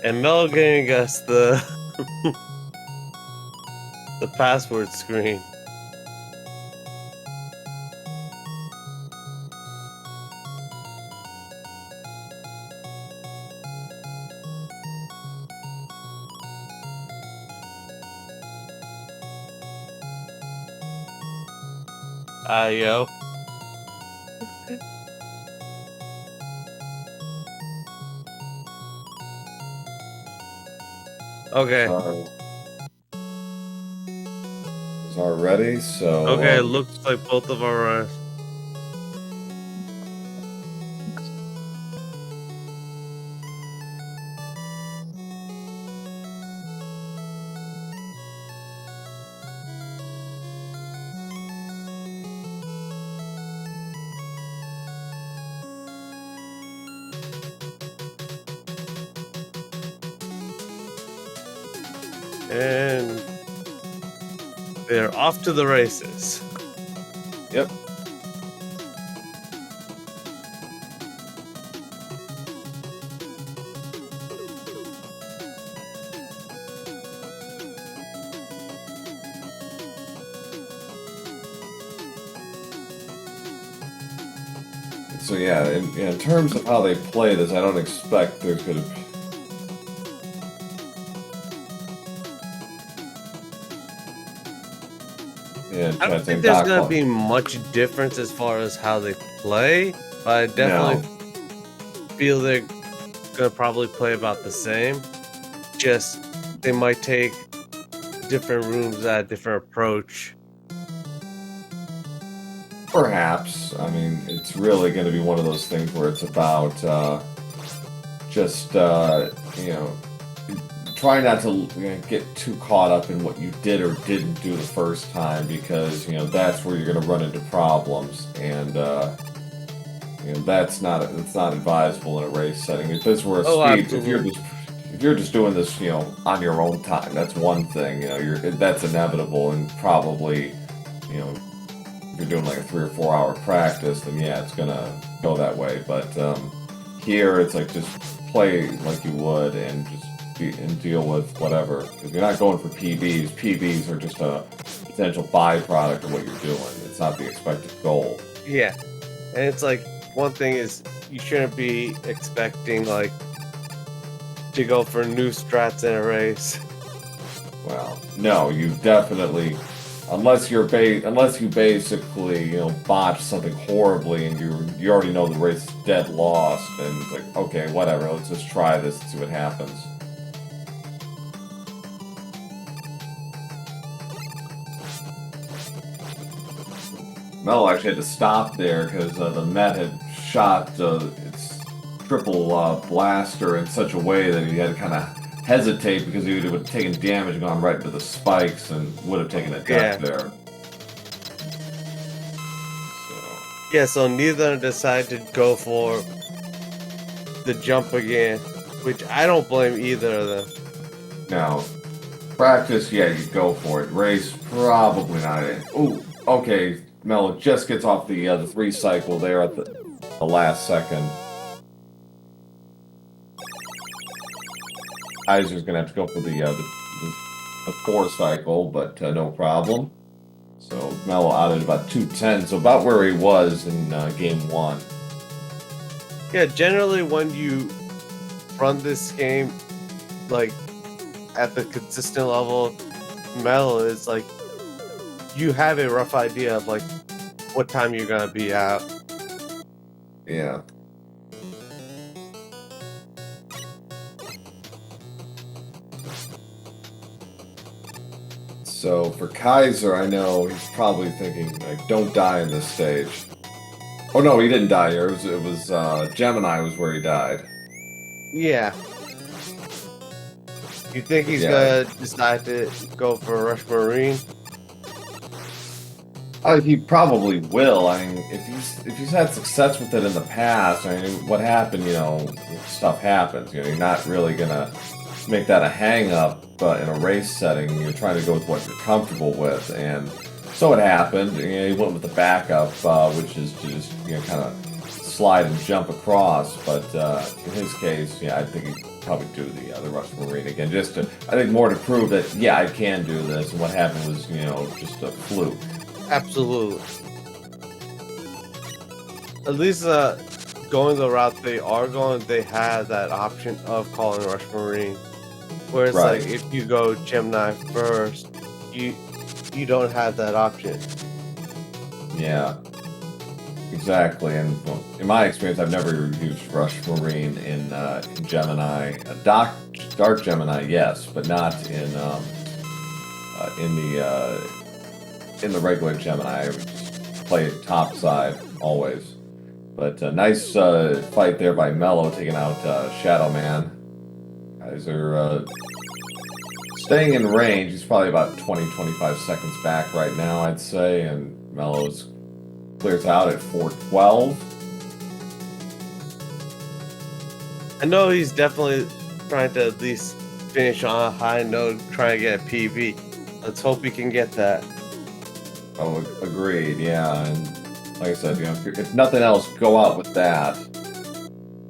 And Mel giving us the the password screen. Yo. Okay. Is our ready? So Okay, looks like both of our runners. And they're off to the races. Yep. So yeah, in terms of how they play this, I don't expect there's going to be... Yeah, I don't think there's gonna be much difference as far as how they play, but I definitely feel they're gonna probably play about the same. Just they might take different rooms at a different approach. Perhaps. I mean, it's really going to be one of those things where it's about you know, try not to get too caught up in what you did or didn't do the first time, because, you know, that's where you're going to run into problems, and you know, that's not advisable in a race setting. If this were a speed, if you're just doing this, you know, on your own time, that's one thing. You know, that's inevitable, and probably, you know, if you're doing like a 3 or 4 hour practice, then yeah, it's gonna go that way. But here, it's like just play like you would and just deal with whatever. Because you're not going for PBs. PBs are just a potential byproduct of what you're doing. It's not the expected goal. Yeah, and it's like one thing is you shouldn't be expecting like to go for new strats in a race. Well, no, you definitely. Unless you basically, you know, botch something horribly and you already know the race is dead lost, and it's like, okay, whatever, let's just try this and see what happens. Mel actually had to stop there because the Met had shot its triple blaster in such a way that he had to kind of hesitate, because he would have taken damage and gone right into the spikes and would have taken a death there. Yeah, so neither decided to go for the jump again, which I don't blame either of them. Now, practice, yeah, you go for it. Race, probably not it. Ooh, okay, Mel just gets off the 3 cycle there at the last second. Kaiser's gonna have to go for the 4 cycle, but no problem. So Mello out at about 210, so about where he was in game 1. Yeah, generally when you run this game like at the consistent level, Mello is like you have a rough idea of like what time you're gonna be out. Yeah. So for Kaiser, I know he's probably thinking like, don't die in this stage. Oh no, he didn't die here. It was Gemini was where he died. Yeah. You think he's Yeah. gonna decide to go for Rush Marine? He probably will. I mean, if he's had success with it in the past, I mean, what happened? You know, stuff happens. You know, you're not really gonna make that a hang up, but in a race setting, you're trying to go with what you're comfortable with, and so it happened. You know, he went with the backup, which is to just kind of slide and jump across. But in his case, yeah, I think he'd probably do the Rush Marine again, just to I think more to prove that yeah, I can do this. And what happened was just a fluke. Absolutely. At least going the route they are going, they have that option of calling Rush Marine. Whereas Right. like if you go Gemini first, you don't have that option. Yeah, exactly. And well, in my experience, I've never used Rush Marine in Gemini. Dark Gemini, yes, but not in the regular Gemini. I would just play it topside always. But nice fight there by Mello, taking out Shadow Man. Guys are staying in range. He's probably about 20-25 seconds back right now, I'd say, and Mello's clears out at 412. I know he's definitely trying to at least finish on a high note, trying to get a PB. Let's hope he can get that. Oh, agreed, yeah. And like I said, if nothing else, go out with that.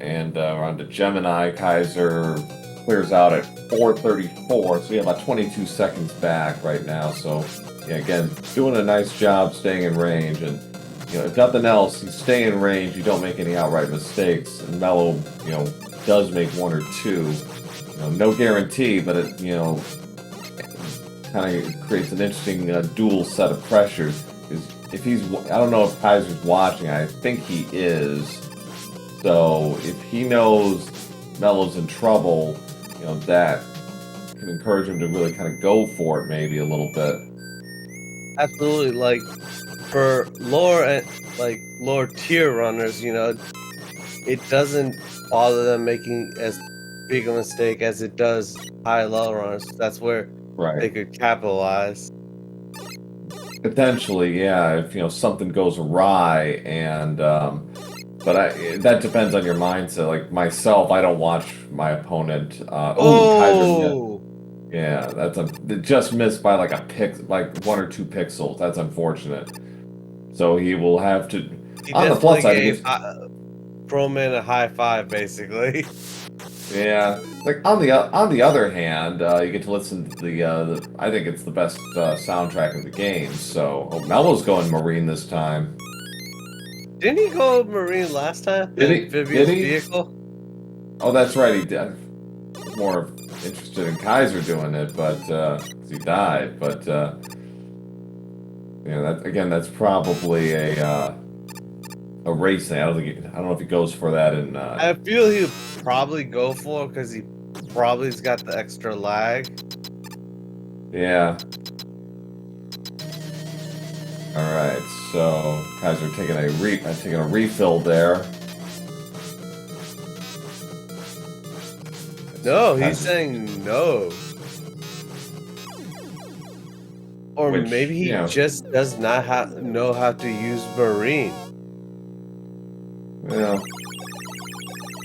And we're on to Gemini. Kaiser clears out at 434, so yeah, about 22 seconds back right now. So yeah, again, doing a nice job staying in range. And if nothing else, you stay in range, you don't make any outright mistakes. And Mello, does make one or two. No guarantee, but it kind of creates an interesting dual set of pressures. If I don't know if Kaiser's watching. I think he is. So if he knows Mello's in trouble, that can encourage him to really kind of go for it, maybe a little bit. Absolutely, like for lower tier runners, it doesn't bother them making as big a mistake as it does high level runners. That's where they could capitalize. Potentially, yeah. If something goes awry, and but that depends on your mindset. Like myself, I don't watch my opponent. Kaiser, yeah, it just missed by like like 1 or 2 pixels. That's unfortunate. So he will have to. On the plus side, gave Proman a high five, basically. Yeah, like on the other hand, you get to listen to the I think it's the best soundtrack of the game. So Mello's going Marine this time. Didn't he go Marine last time? Did he? Amphibious vehicle? Oh, that's right. He did. More interested in Kaiser doing it, but he died. But that's probably a race thing. I don't know if he goes for that in. I feel he'll probably go for it because he probably's got the extra lag. Yeah. All right. So Kaiser taking a refill there. No, he's saying no. Or maybe he just does not know how to use Marine. Yeah.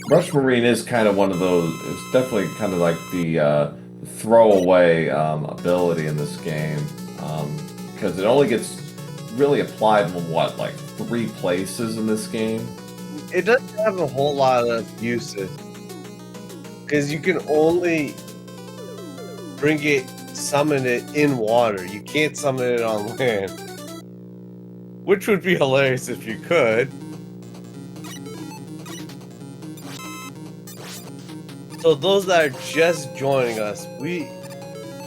Rush Marine is kind of one of those. It's definitely kind of like the throwaway ability in this game, because it only gets really applied in like 3 places in this game. It doesn't have a whole lot of uses, because you can only summon it in water. You can't summon it on land. which would be hilarious if you could. So those that are just joining us,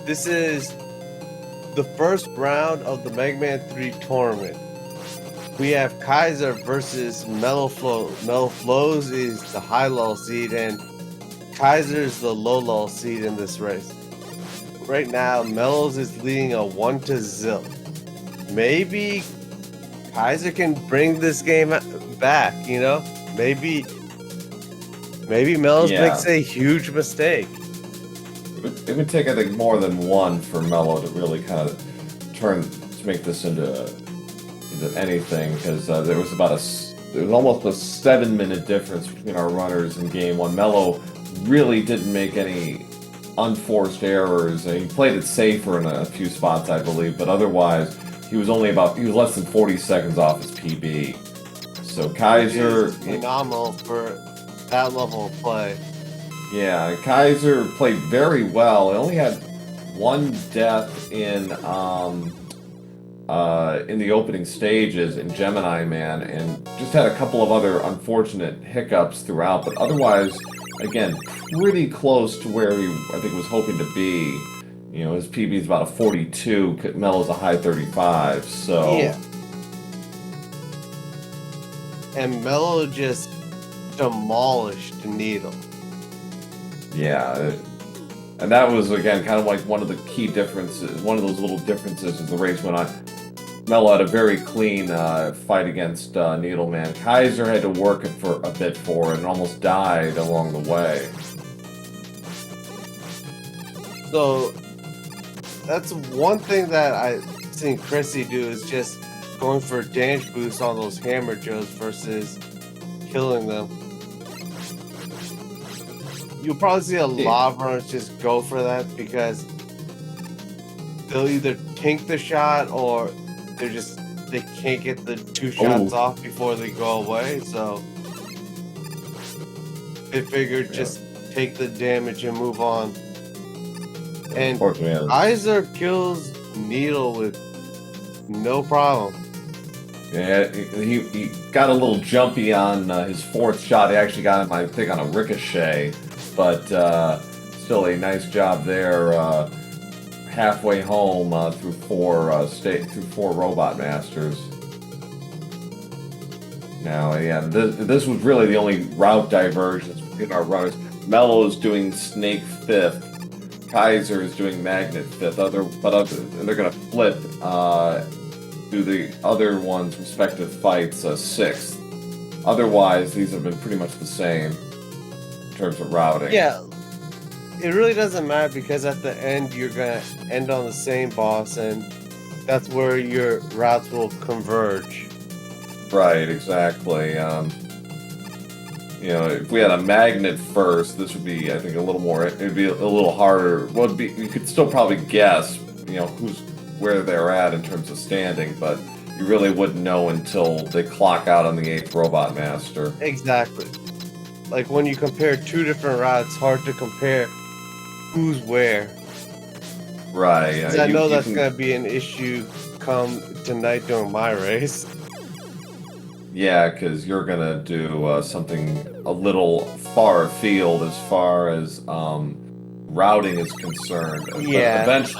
this is the first round of the Mega Man 3 tournament. We have Kaiser versus MelloFlowz. MelloFlowz is the high-low seed, and Kaiser is the low-low seed in this race. Right now, Mellows is leading a 1-0. Maybe Kaiser can bring this game back, you know? Maybe Mellows makes a huge mistake. It would take, I think, more than one for Mello to really kind of make this into anything, because there was almost a 7-minute difference between our runners in game one. Mello really didn't make any unforced errors. He played it safer in a few spots, I believe, but otherwise he was less than 40 seconds off his PB. So Kaiser, phenomenal for that level of play. Yeah, Kaiser played very well. He only had one death in the opening stages in Gemini Man, and just had a couple of other unfortunate hiccups throughout, but otherwise, again, pretty close to where I think was hoping to be. You know, his PB is about a 42, Mello's a high 35, so... Yeah. And Mello just demolished Needle. Yeah, and that was, again, kind of like one of the key differences, one of those little differences as the race went on. Mello had a very clean fight against Needleman. Kaiser had to work it for a bit and almost died along the way. So that's one thing that I've seen Chrissy do, is just going for damage boosts on those hammer Joes versus killing them. You'll probably see a lot of runners just go for that, because they'll either tank the shot or they can't get the 2 shots off before they go away, so they figured just take the damage and move on. And Kaiser kills Needle with no problem. Yeah, he got a little jumpy on his 4th shot. He actually got him, I think, on a ricochet, but still a nice job there. Halfway home through 4 Robot Masters. Now, yeah, this was really the only route divergence between our runners. Mello is doing Snake 5th, Kaiser is doing Magnet 5th. And they're gonna flip do the other one's respective fights 6th. Otherwise, these have been pretty much the same in terms of routing. Yeah. It really doesn't matter, because at the end you're gonna end on the same boss, and that's where your routes will converge. Right, exactly. You know, if we had a magnet first, this would be, I think, it'd be a little harder. You could still probably guess, you know, where they're at in terms of standing, but you really wouldn't know until they clock out on the 8th Robot Master. Exactly. Like when you compare 2 different routes, it's hard to compare who's where. Right. I know that's going to be an issue come tonight during my race. Yeah, because you're going to do something a little far afield as far as routing is concerned. Yeah. But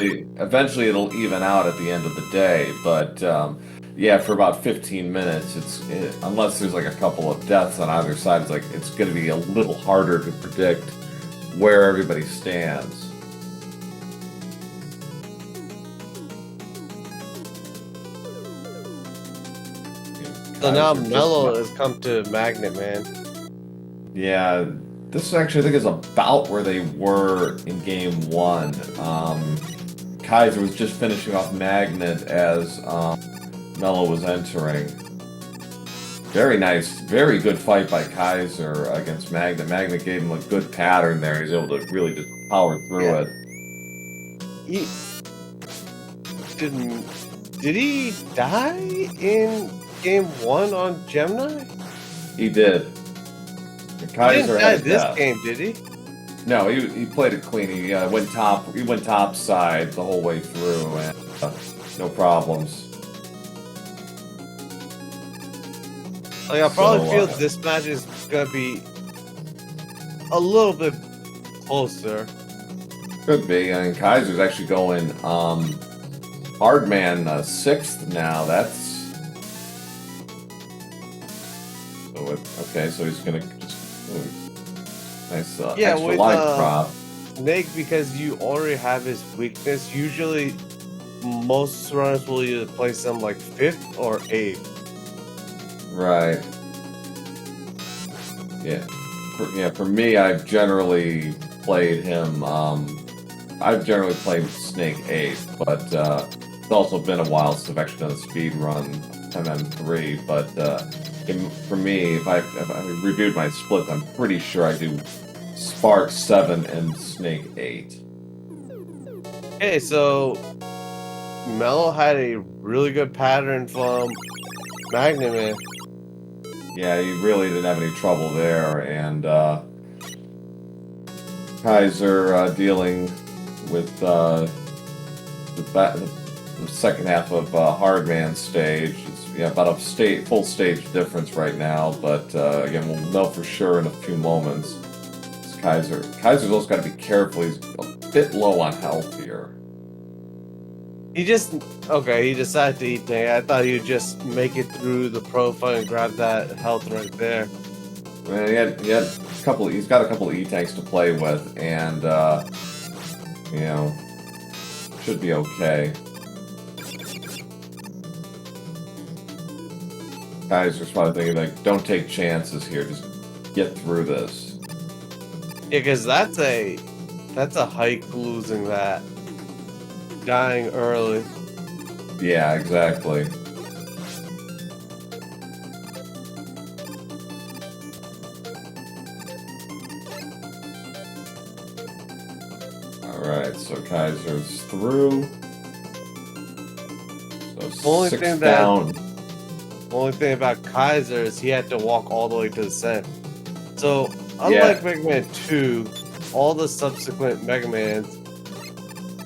eventually it'll even out at the end of the day. But yeah, for about 15 minutes, unless there's like a couple of deaths on either side, it's going to be a little harder to predict where everybody stands. So now Mello has come to Magnet Man. Yeah, this actually, I think, is about where they were in game 1. Kaiser was just finishing off Magnet as Mello was entering. Very nice, very good fight by Kaiser against Magnet. Magnet gave him a good pattern there. He's able to really just power through it. Did he die in game 1 on Gemini? He did. Kaiser he didn't die this game, did he? No, he played it clean. He went top side the whole way through, and no problems. Like I probably feel this match is gonna be a little bit closer. Could be. I mean, Kaiser's actually going Hardman 6th now. That's okay. So he's gonna just nice Yeah, extra with life prop. Snake, because you already have his weakness. Usually, most runners will either place him like 5th or 8th. Right. Yeah. For me, I've generally played him. I've generally played Snake 8th, but it's also been a while since I've actually done a speed run MM3. But for me, if I reviewed my splits, I'm pretty sure I do Spark 7 and Snake 8. Okay, so Mello had a really good pattern from Magnaman. Yeah, he really didn't have any trouble there, and Kaiser dealing with the second half of Hardman stage. It's about a full stage difference right now, but again, we'll know for sure in a few moments. It's Kaiser's also got to be careful. He's a bit low on health here. He decided to eat thing. I thought he'd just make it through the profile and grab that health right there. Man, he's got a couple of E-tanks to play with, and you know, should be okay. Kaiser's probably thinking like, don't take chances here, just get through this. Yeah, because that's a hike losing that. Dying early. Yeah, exactly. Alright, so Kaiser's through. So 6 down. The only thing about Kaiser is he had to walk all the way to the center. So, unlike Mega Man 2, all the subsequent Mega Mans,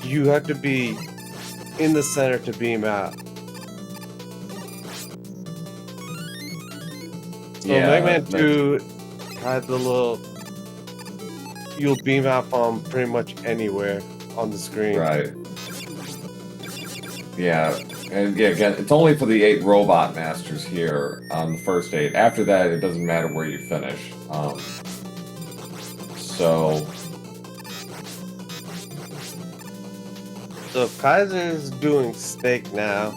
you have to be in the center to beam out. So Mega Man 2 had the little... You'll beam out from pretty much anywhere on the screen. Right. Yeah, and yeah, again, it's only for the 8 Robot Masters here on the first 8. After that, it doesn't matter where you finish. So Kaiser's doing Snake now.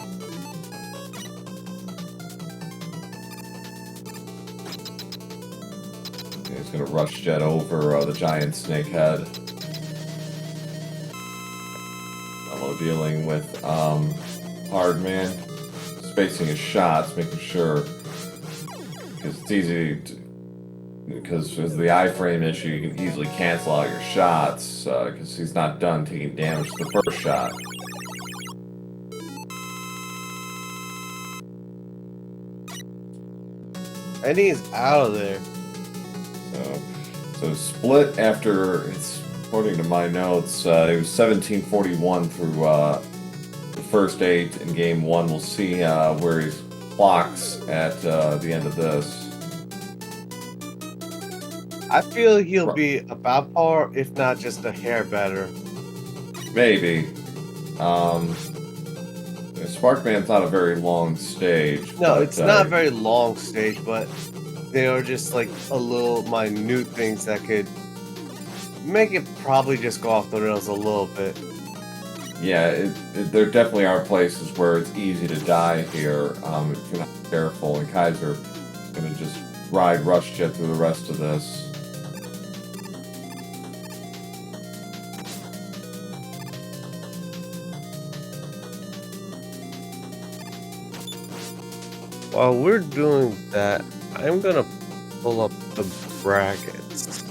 He's gonna rush jet over the giant snake head. Mello dealing with Hardman, spacing his shots, making sure, because it's easy to, because with the iframe issue, you can easily cancel out your shots because he's not done taking damage to the first shot. And he's out of there. So split after, it's according to my notes, it was 1741 through the first 8 in game 1. We'll see where he clocks at the end of this. I feel he'll be about par, if not just a hair better. Maybe. Sparkman's not a very long stage. No, it's not a very long stage, but they are just like a little minute things that could make it probably just go off the rails a little bit. Yeah, there definitely are places where it's easy to die here if you're not careful, and Kaiser is going to just ride Rush Jet through the rest of this. While we're doing that, I'm gonna pull up the brackets.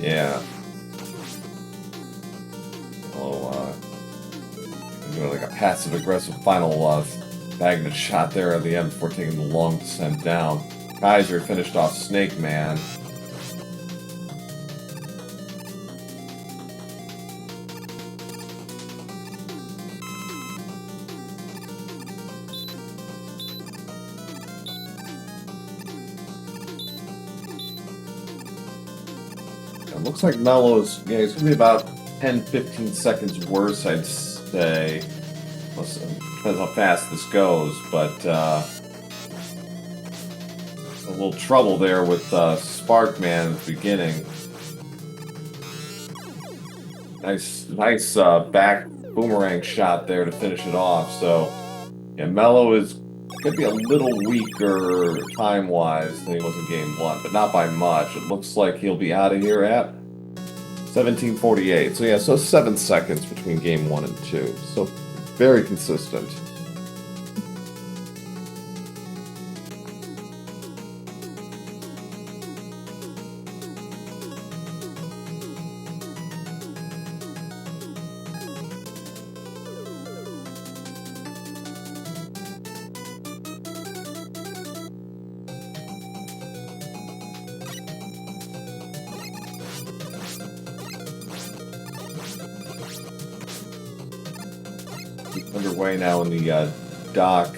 Yeah. Doing like a passive-aggressive final magnet shot there at the end before taking the long descent down. Kaiser finished off Snake Man. looks like Mello's, yeah, he's going to be about 10-15 seconds worse, I'd say. Depends how fast this goes, but a little trouble there with Sparkman at the beginning. Nice back boomerang shot there to finish it off. So, yeah, Mello is going to be a little weaker time-wise than he was in Game 1, but not by much. It looks like he'll be out of here at 17:48. So, yeah, so 7 seconds between Game 1 and 2. So, very consistent. Underway now in the dock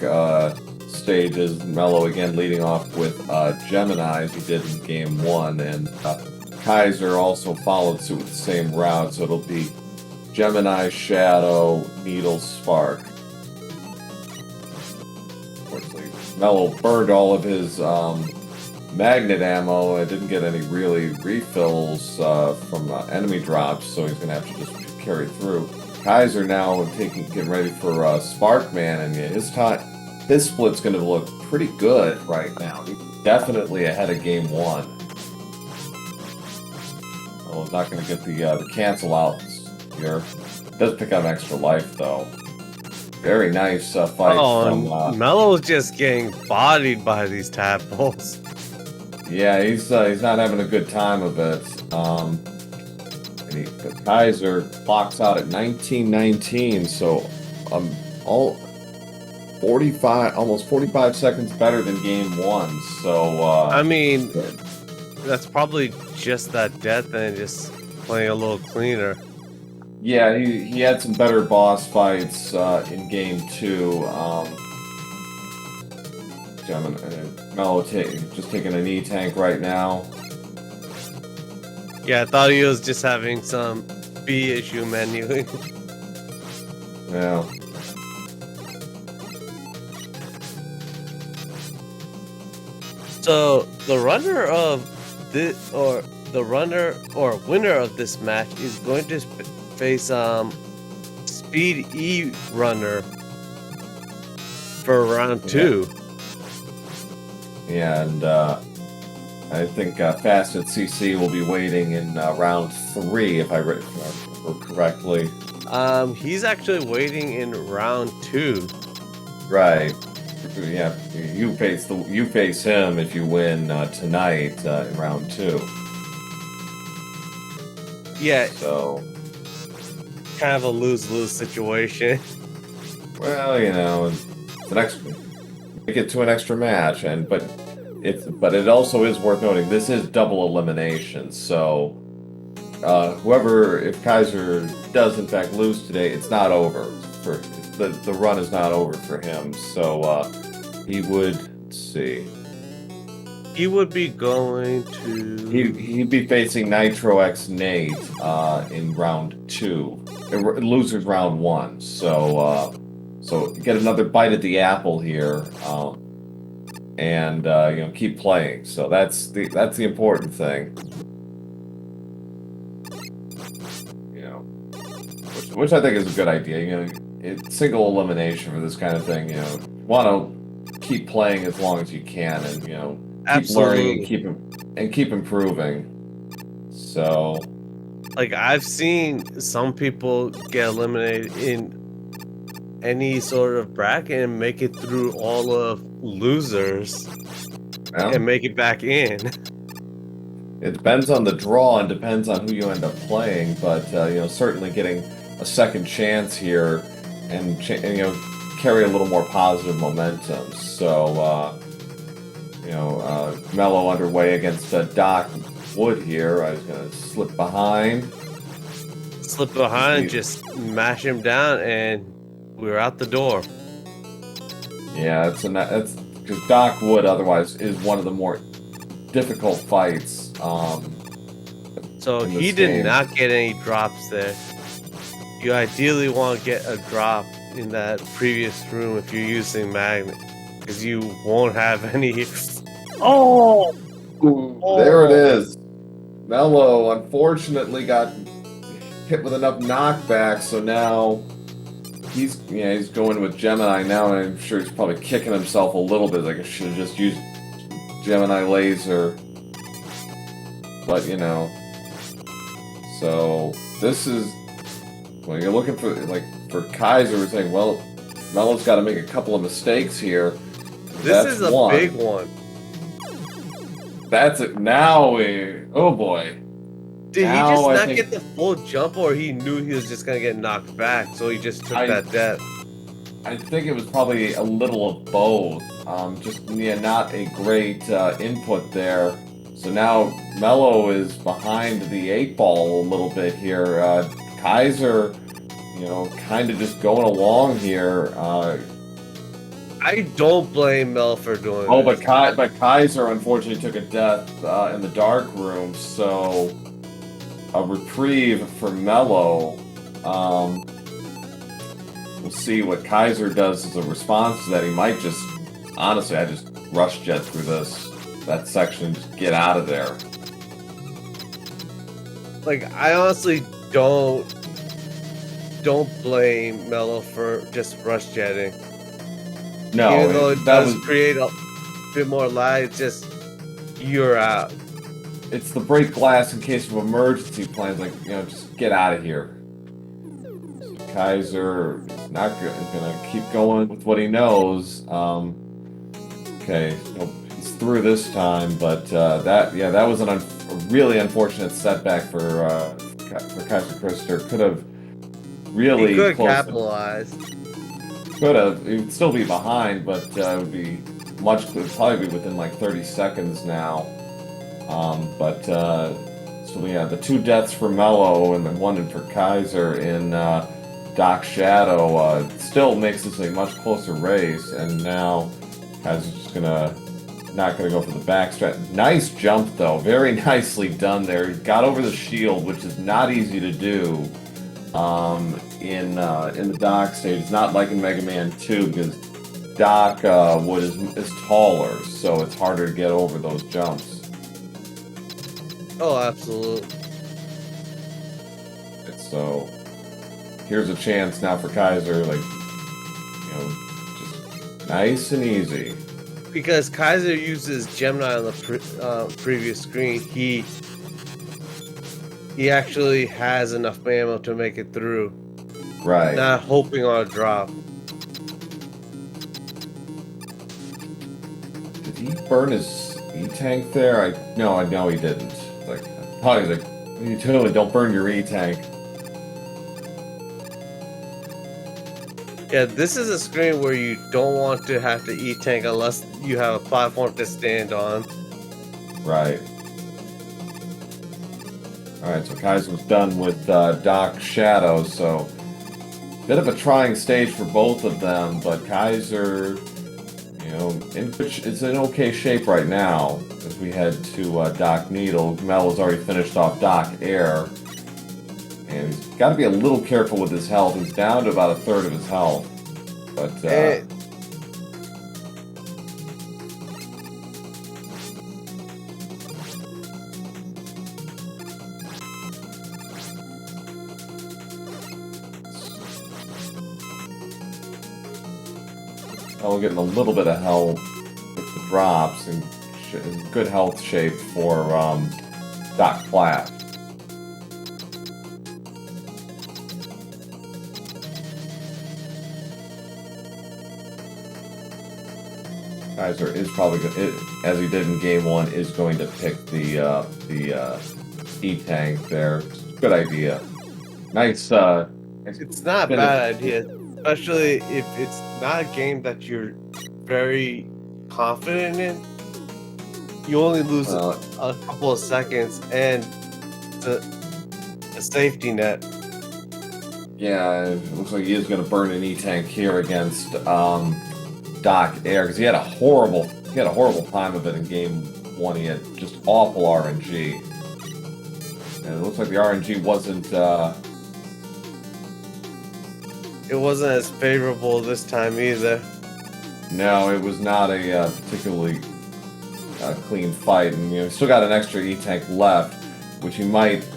stages. Mello again leading off with Gemini as he did in Game 1, and Kaiser also followed suit with the same route, so it'll be Gemini, Shadow, Needle, Spark. Unfortunately, Mello burned all of his magnet ammo and didn't get any really refills from enemy drops, so he's going to have to just carry through. Kaiser now getting ready for Sparkman, and his split's going to look pretty good right now. He's definitely ahead of Game 1. Well, he's not going to get the cancel outs here. Does pick up extra life though. Very nice fight from. Mello's just getting bodied by these tadpoles. Yeah, he's not having a good time of it. Kaiser clocks out at 19:19, so almost 45 seconds better than Game 1. So I mean, that's probably just that death and just playing a little cleaner. Yeah, he had some better boss fights in Game 2. Mello just taking a knee tank right now. Yeah, I thought he was just having some B issue menuing. Yeah. So the runner of this, or the runner or winner of this match, is going to face Speed E Runner for round 2. Yeah, and I think Fast at CC will be waiting in round 3, if I remember correctly. He's actually waiting in round 2. Right. Yeah, you face him if you win tonight in round 2. Yeah. So Kind of a lose-lose situation. Well, you know, it's an extra. We get to an extra match, but it also is worth noting this is double elimination. So if Kaiser does in fact lose today, it's not over. The run is not over for him. So he would, let's see. He would be going to. He'd be facing Nitro X Nate in round 2. Losers round 1. So get another bite at the apple here, and keep playing. So that's the important thing. Which I think is a good idea. It's single elimination for this kind of thing. Want to keep playing as long as you can, and keep learning and keep improving. So, like, I've seen some people get eliminated in any sort of bracket and make it through all of losers and make it back in. It depends on the draw and depends on who you end up playing, but certainly getting a second chance here and carry a little more positive momentum. So Mello underway against Doc Wood here. I was gonna slip behind, just mash him down, and we're out the door. Yeah, that's because Doc Wood otherwise is one of the more difficult fights. So in he this did game. not get any drops there. You ideally want to get a drop in that previous room if you're using magnet, because you won't have any. Oh, There it is. Mello unfortunately got hit with enough knockback, so now he's going with Gemini now, and I'm sure he's probably kicking himself a little bit. Like I should have just used Gemini laser, but you know. So this is when you're looking for Kaiser. We're saying, well, Mello's got to make a couple of mistakes here. This is a big one. That's it. Now oh boy. Did he just not get the full jump, or he knew he was just gonna get knocked back, so he just took that death? I think it was probably a little of both. Not a great input there. So now Mello is behind the 8-ball a little bit here. Kaiser, kind of just going along here. I don't blame Mel for doing this. But Kaiser unfortunately took a death in the dark room, so a reprieve for Mello. We'll see what Kaiser does as a response to that. He might just, honestly, I just rush jet through that section and just get out of there. Like, I honestly don't blame Mello for just rush jetting. No, even though it does create a bit more lag, it's just you're out. It's the break glass in case of emergency plans, just get out of here. Kaiser is not good. He's gonna keep going with what he knows. Okay, so he's through this time, but that was a really unfortunate setback for Kaiserkrister. Could have really capitalized. Could have. He would still be behind, but it would be probably be within like 30 seconds now. The 2 deaths for Mello and then 1 for Kaiser in Doc Shadow still makes this a much closer race. And now Kaiser's just not gonna go for the backstrap. Nice jump though, very nicely done there. He got over the shield, which is not easy to do in the Doc stage. It's not like in Mega Man 2 because Doc Wood is taller, so it's harder to get over those jumps. Oh, absolutely. And so here's a chance now for Kaiser, just nice and easy. Because Kaiser uses Gemini on the previous screen, he actually has enough ammo to make it through. Right. Not hoping on a drop. Did he burn his E-tank there? No, he didn't. Probably you totally don't burn your E-tank. Yeah, this is a screen where you don't want to have to E-tank unless you have a platform to stand on. Right. Alright, so Kaiser was done with Doc Shadow, so bit of a trying stage for both of them, but Kaiser, it's in okay shape right now as we head to Doc Needle. Mel has already finished off Doc Air, and he's got to be a little careful with his health. He's down to about 1/3 of his health, but we're getting a little bit of help with the drops and good health shape for Doc Platt. Kaiser is probably good, as he did in Game 1, is going to pick the E-tank there. Good idea. Nice. It's not a bad idea. Especially if it's not a game that you're very confident in. You only lose a couple of seconds, and it's a safety net. Yeah, it looks like he is going to burn an E-tank here against Doc Air, because he had a horrible time of it in Game 1. He had just awful RNG. And it looks like the RNG wasn't. It wasn't as favorable this time either. No, it was not a particularly clean fight, and still got an extra E-tank left, which you might.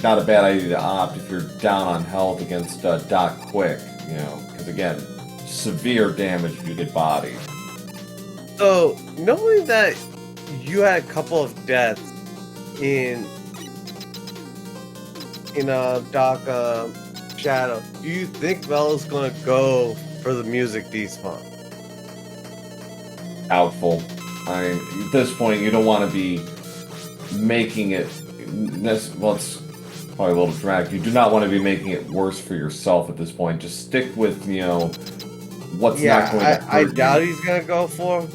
Not a bad idea to opt if you're down on health against Doc Quick, because again, severe damage if you get bodied. So, knowing that you had a couple of deaths in Doc Shadow, do you think Melo's gonna go for the music despawn? Doubtful. I mean, at this point, you don't want to be making it. Well, it's probably a little dramatic. You do not want to be making it worse for yourself at this point. Just stick with, what's not going to hurt I doubt he's going to go for him.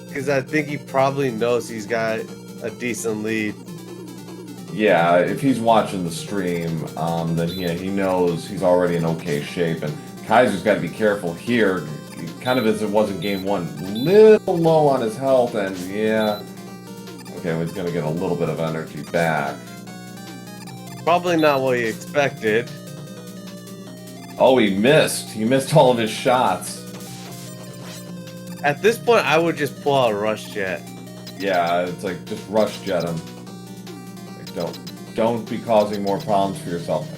Because I think he probably knows he's got a decent lead. Yeah, if he's watching the stream, then he knows he's already in okay shape. And Kaiser's got to be careful here, kind of as it was in Game 1. Little low on his health, and yeah. Okay, well, he's going to get a little bit of energy back. Probably not what he expected. Oh, he missed. He missed all of his shots. At this point, I would just pull out a rush jet. Yeah, it's like, just rush jet him. Like, don't be causing more problems for yourself. I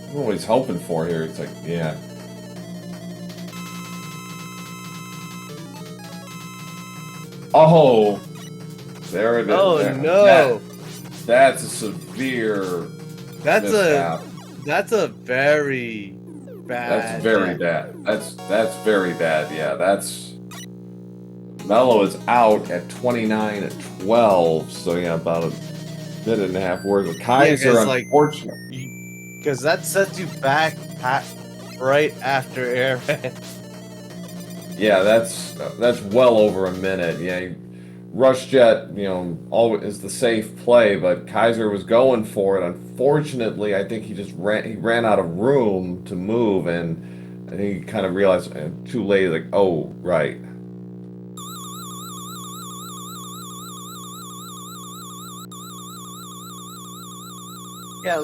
don't know what he's hoping for here. It's like, yeah. Oh! There it is. Oh, there. no! That's a severe That's mishap. a very bad. That's very bad. That's very bad. Yeah, that's Mello is out at 29 at 12. So yeah, about a minute and a half worth of Kaiser. Unfortunately, because that sets you back right after Airman. Yeah, that's well over a minute. Yeah. Rush Jet, always is the safe play, but Kaiser was going for it. Unfortunately, I think he ran out of room to move, and I think he kind of realized too late, like, oh, right. Yeah,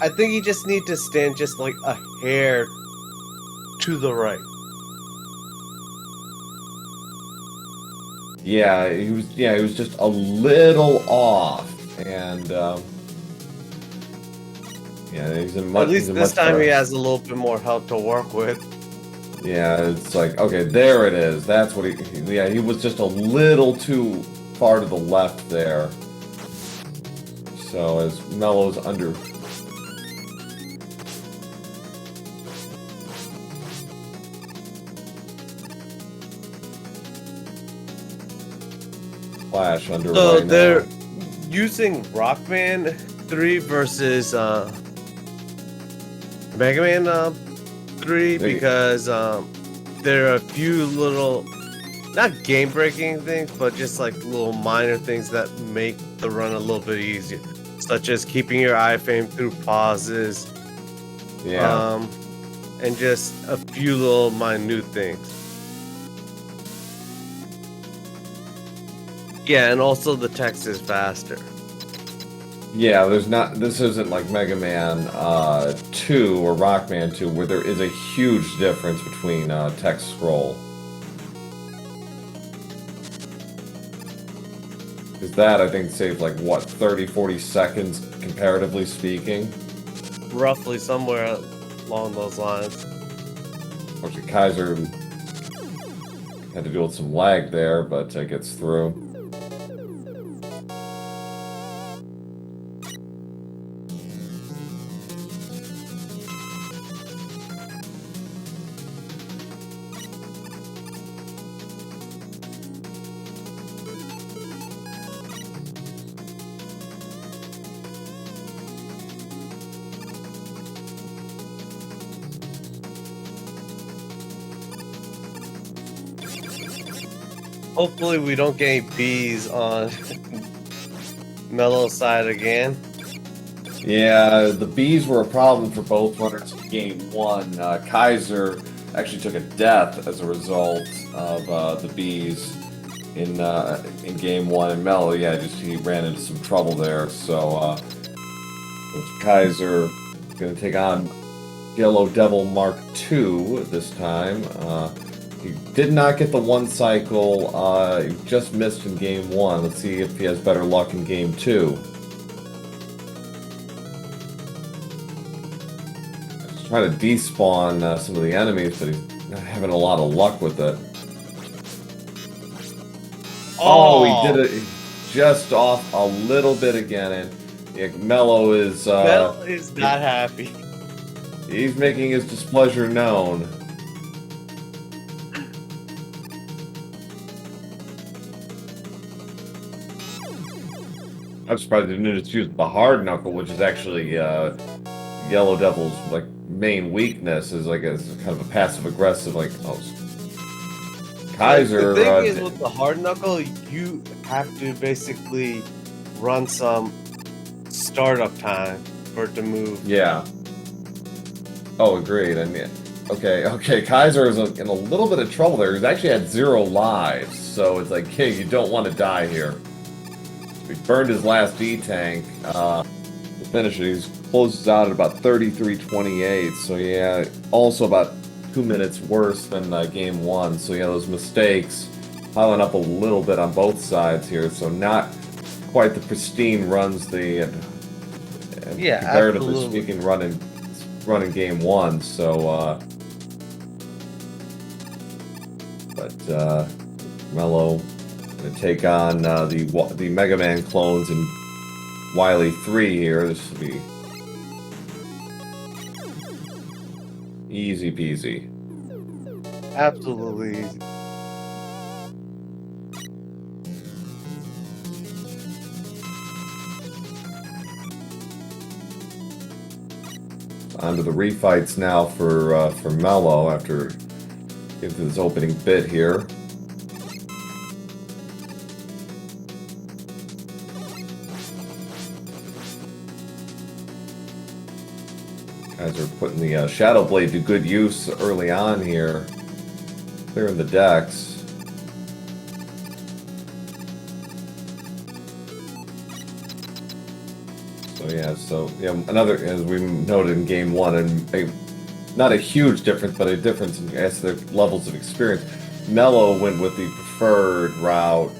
I think you just need to stand just like a hair to the right. Yeah, he was just a little off, and he's in much. At least this time he has a little bit more help to work with. Yeah, it's like, okay, there it is. That's what he was just a little too far to the left there. So as Mello's under. Flash under So right they're now. using Rockman 3 versus Mega Man 3 because there are a few little, not game-breaking things, but just like little minor things that make the run a little bit easier, such as keeping your iframe through pauses, and just a few little minute things. Yeah, and also the text is faster. Yeah, this isn't like Mega Man 2 or Rockman 2 where there is a huge difference between text scroll. Because that, I think, saves like, what, 30, 40 seconds, comparatively speaking? Roughly somewhere along those lines. Unfortunately, Kaiser had to deal with some lag there, but gets through. Hopefully we don't get any bees on Mello's side again. Yeah, the bees were a problem for both runners in Game 1. Kaiser actually took a death as a result of the bees in Game 1, and Mello, yeah, he ran into some trouble there. So Kaiser going to take on Yellow Devil Mark II this time. He did not get the one cycle. He just missed in game 1. Let's see if he has better luck in game 2. He's trying to despawn some of the enemies, but he's not having a lot of luck with it. Oh, he did it just off a little bit again, and yeah, Mello is not happy. He's making his displeasure known. I'm surprised they didn't just use the hard knuckle, which is actually Yellow Devil's like main weakness, is like a kind of a passive aggressive like. Oh, Kaiser. The thing is, with the hard knuckle, you have to basically run some startup time for it to move. Yeah. Oh, agreed. I mean, okay. Kaiser is in a little bit of trouble there. He's actually had 0 lives, so it's like, hey, you don't want to die here. He burned his last E-tank. To finish it, he closes out at about 33-28. So yeah, also about 2 minutes worse than game 1. So yeah, those mistakes piling up a little bit on both sides here. So not quite the pristine runs comparatively speaking running game 1. So but Mello gonna take on the Mega Man clones and Wily 3 here. This will be easy peasy. Absolutely easy. On to the refights now for Mello after getting to this opening bit here. Guys are putting the Shadow Blade to good use early on here. Clearing the decks. So yeah, another, as we noted in game 1, and not a huge difference, but a difference in their levels of experience. Mello went with the preferred route,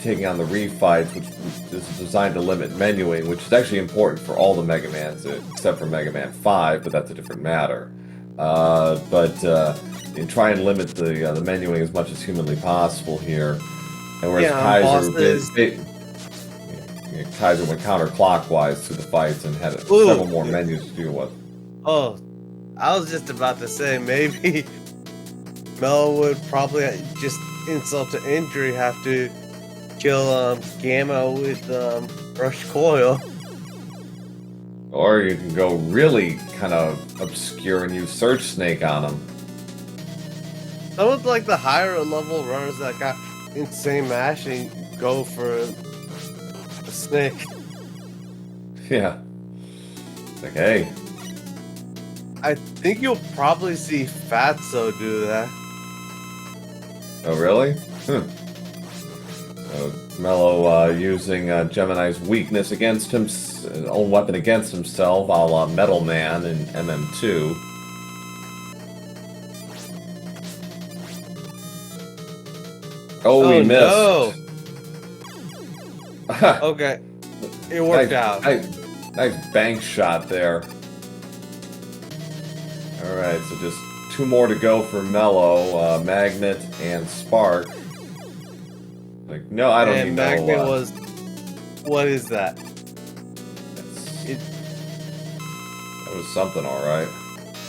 taking on the refights, which is designed to limit menuing, which is actually important for all the Mega Mans, except for Mega Man 5, but that's a different matter. Try and limit the menuing as much as humanly possible here. And whereas Kaiser went counterclockwise to the fights and had several more menus to deal with. Oh, I was just about to say, maybe Mello would probably just insult to injury have to kill Gamma with Rush Coil. Or you can go really kind of obscure and use Search Snake on him. Some of like the higher level runners that got insane mashing go for the snake. Yeah. It's like, hey. I think you'll probably see Fatso do that. Oh, really? So Mello using Gemini's weakness against him, own weapon against himself, a la Metal Man in MM3. Oh, he missed. No. Okay. It worked out. Nice bank shot there. Alright, so just 2 more to go for Mello, Magnet and Spark. Like, no, I don't even know. Magnet was... What is that? That was something, alright.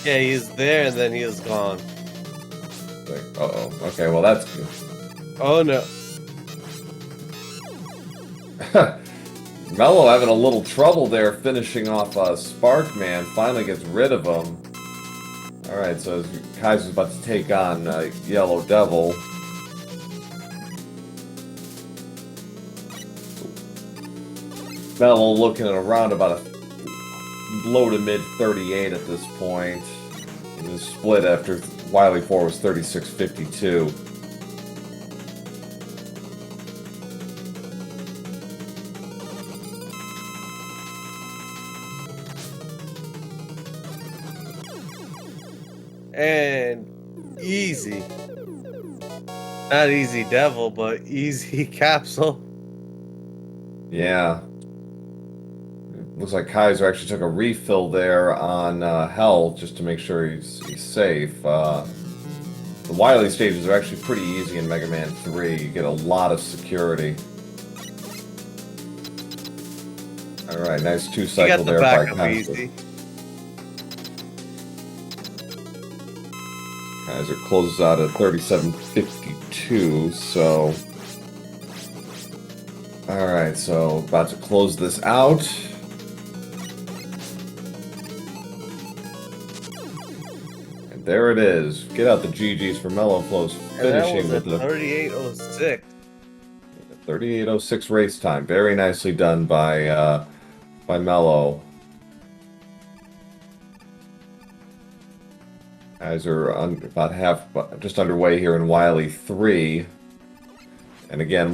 Yeah, he's there and then he was gone. Like, uh-oh. Okay, well that's good. Oh no. Mello having a little trouble there finishing off Sparkman. Finally gets rid of him. Alright, so Kaiser's about to take on Yellow Devil. Mello looking at around about a low to mid 38 at this point. It was split after Wily 4 was 36-52. and easy. Not easy devil, but easy capsule. Yeah. Looks like Kaiser actually took a refill there on health just to make sure he's safe. The Wily stages are actually pretty easy in Mega Man 3. You get a lot of security. Alright, nice You two-cycle got the there by backup Kaiser. easy. Kaiser closes out at 37.52, so... Alright, so about to close this out. And there it is. Get out the GGs for MelloFlowz, finishing with the 38:06. 38:06 race time. Very nicely done by Mello. Guys are just underway here in Wily 3. And again,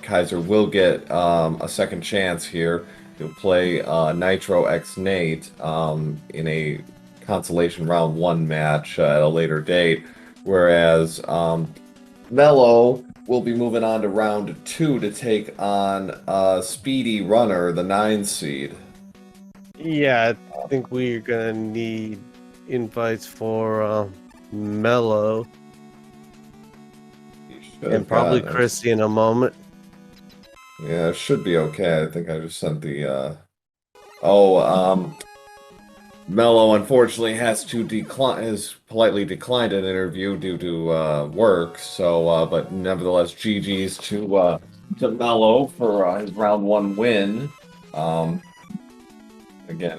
Kaiser will get a second chance here. He'll play Nitro X Nate in a consolation round 1 match at a later date, whereas Mello will be moving on to round 2 to take on Speedy Runner, the 9 seed. Yeah, I think we're gonna need invites for Mello and probably Chrissy in a moment. Yeah, it should be okay. I think I just sent the Mello unfortunately has politely declined an interview due to work. So, but nevertheless, GG's to Mello for his round 1 win. Again,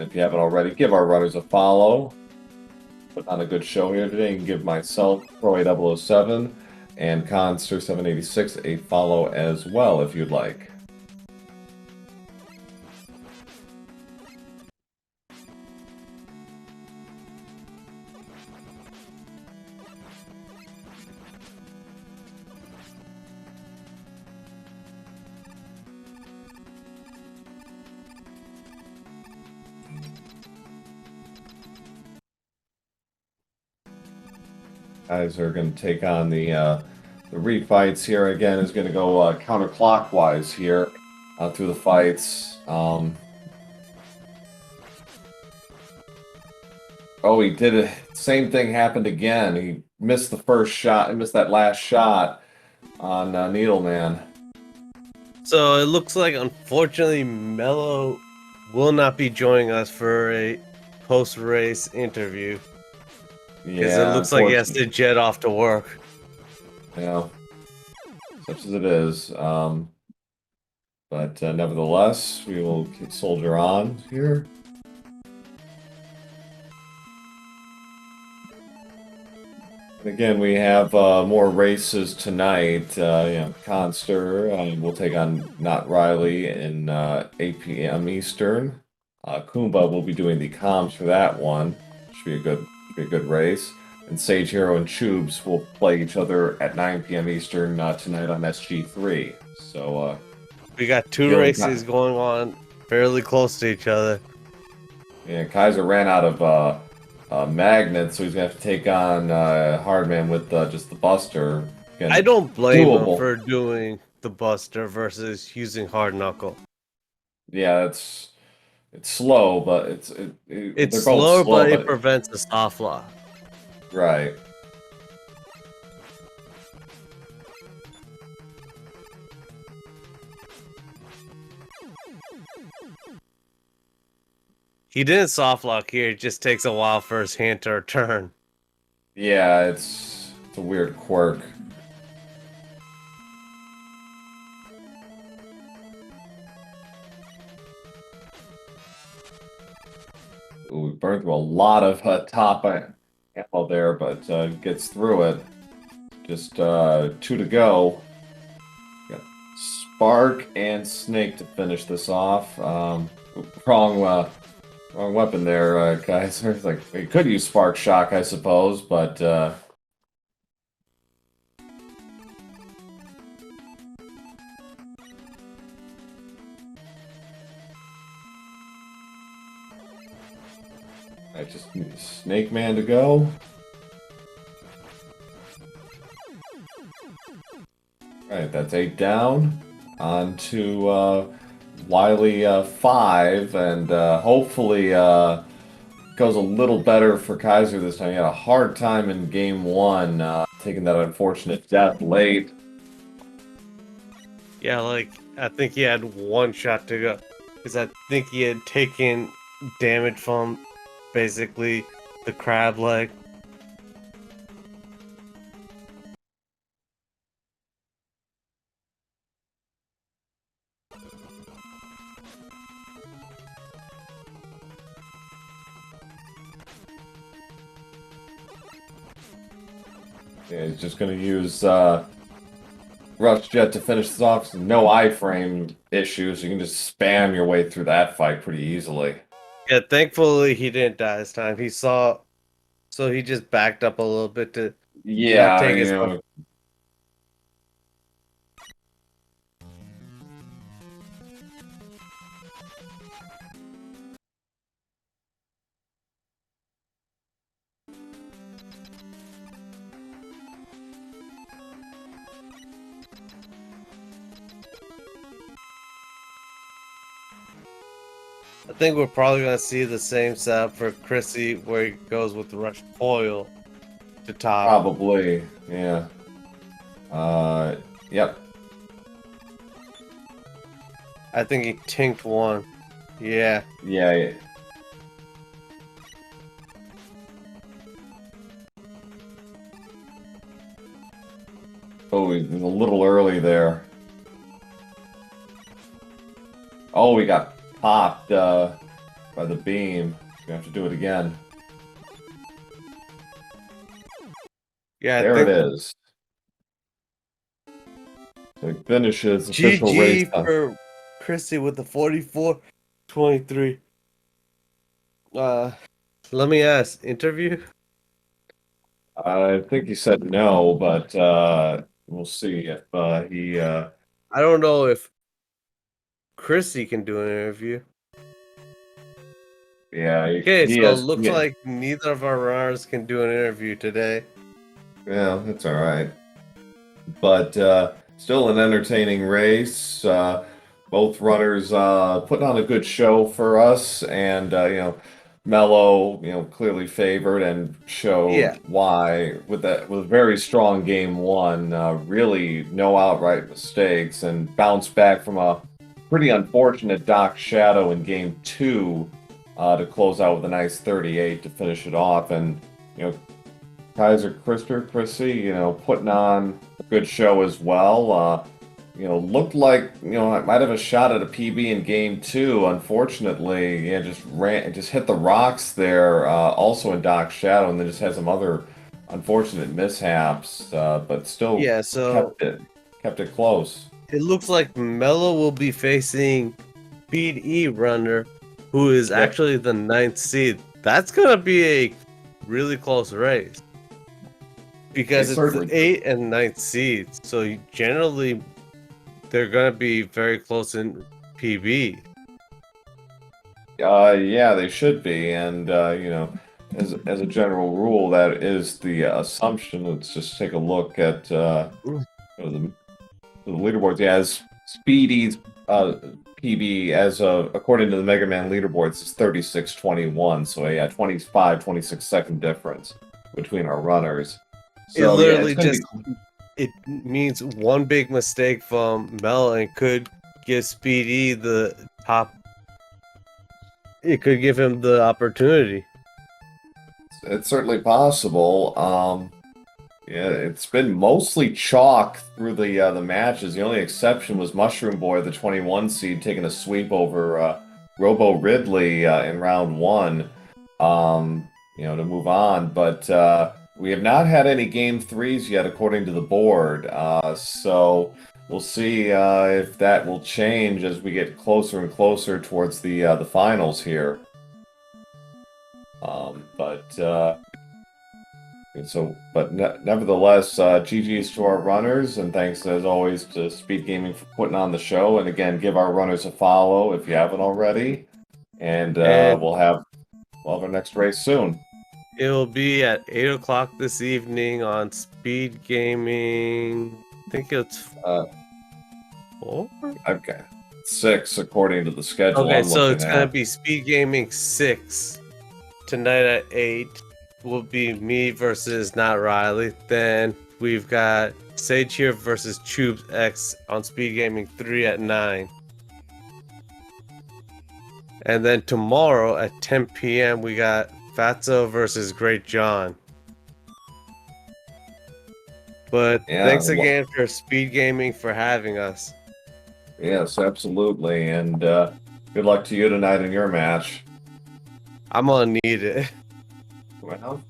if you haven't already, give our runners a follow. Put on a good show here today. You can give myself Pro007 and Conster786 a follow as well if you'd like. Guys are going to take on the refights here. Again, is going to go counterclockwise here through the fights. Oh, he did it. Same thing happened again. He missed the first shot. He missed that last shot on Needleman. So it looks like, unfortunately, Mello will not be joining us for a post-race interview. Because it looks like he has to jet off to work. Yeah, such as it is. But nevertheless, we will soldier on here. And again, we have more races tonight. Conster will take on Not Riley in 8 p.m. Eastern. Kumba will be doing the comms for that one. Should be a good race. And Sage Hero and Tubes will play each other at 9 p.m. Eastern tonight on SG3. So we got 2 races going on fairly close to each other. Yeah, Kaiser ran out of magnets, so he's gonna have to take on Hardman with just the Buster. Again, I don't blame him for doing the Buster versus using Hard Knuckle. Yeah, it's slow, but it's slow, but it prevents a soft lock. Right. He didn't soft lock here. It just takes a while for his hand to return. Yeah, it's a weird quirk. Ooh, we burned through a lot of top ammo there, but gets through it. Just 2 to go. Got Spark and Snake to finish this off. Wrong weapon there, guys. Like, we could use Spark Shock, I suppose, but I just need Snake Man to go. Alright, that's 8 down. On to Wiley 5, and hopefully goes a little better for Kaiser this time. He had a hard time in game 1, taking that unfortunate death late. Yeah, like, I think he had one shot to go. Because I think he had taken damage from basically the crab leg. Yeah, he's just going to use Rush Jet to finish this off. No iframe issues. You can just spam your way through that fight pretty easily. Yeah, thankfully he didn't die this time. He saw, so he just backed up a little bit to not Yeah, take you his. know. I think we're probably gonna see the same setup for Chrissy, where he goes with the rush coil to top. Probably, yeah. Yep. I think he tinked one. Yeah. Yeah. Oh, he was a little early there. Oh, we got popped by the beam. We have to do it again. Yeah, There it is. So he finishes official race. GG for Chrissy with the 44-23. Let me ask, interview? I think he said no, but we'll see if he. I don't know if Chrissy can do an interview. Yeah. Okay, he so it has, looks like neither of our runners can do an interview today. Yeah, that's all right. But still an entertaining race. Both runners putting on a good show for us, and Mello, clearly favored and showed why with a very strong game 1. Really no outright mistakes, and bounced back from a pretty unfortunate Doc Shadow in game 2 to close out with a nice 38 to finish it off, and Kaiserkrister, Chrissy, putting on a good show as well. Looked like, I might have a shot at a PB in game 2. Unfortunately, just hit the rocks there, also in Doc Shadow, and then just had some other unfortunate mishaps, but still kept it close. It looks like Mello will be facing Speed E runner, who is actually the 9th seed. That's gonna be a really close race. Because it's the 8th and 9th seeds, so generally they're gonna be very close in PB. Yeah, they should be, and as a general rule, that is the assumption. Let's just take a look at the leaderboards. Yeah, as Speedy's PB, as according to the Mega Man leaderboards, is 36-21. So yeah, 26 second difference between our runners. So, it literally it means one big mistake from Mel and could give Speedy the top. It could give him the opportunity. It's certainly possible. Yeah, it's been mostly chalk through the matches. The only exception was Mushroom Boy, the 21 seed, taking a sweep over Robo Ridley in round 1. To move on, but we have not had any game 3s yet, according to the board. So we'll see if that will change as we get closer and closer towards the finals here. Nevertheless, GG's to our runners, and thanks as always to SpeedGaming for putting on the show. And again, give our runners a follow if you haven't already. And we'll have our next race soon. It will be at 8 o'clock this evening on SpeedGaming. I think it's 4? I've got 6 according to the schedule Okay, I'm so looking it's gonna at. be Speed Gaming 6 tonight at 8. Will be me versus Not Riley. Then we've got Sage here versus Tubes X on Speed Gaming 3 at 9. And then tomorrow at 10 p.m. we got Fatso versus Great John. But Yeah, thanks again for Speed Gaming for having us. yes, absolutely. And good luck to you tonight in your match. I'm gonna need it. Well,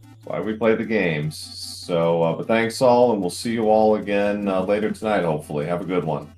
that's why we play the games. So, but thanks all, and we'll see you all again later tonight, hopefully. Have a good one.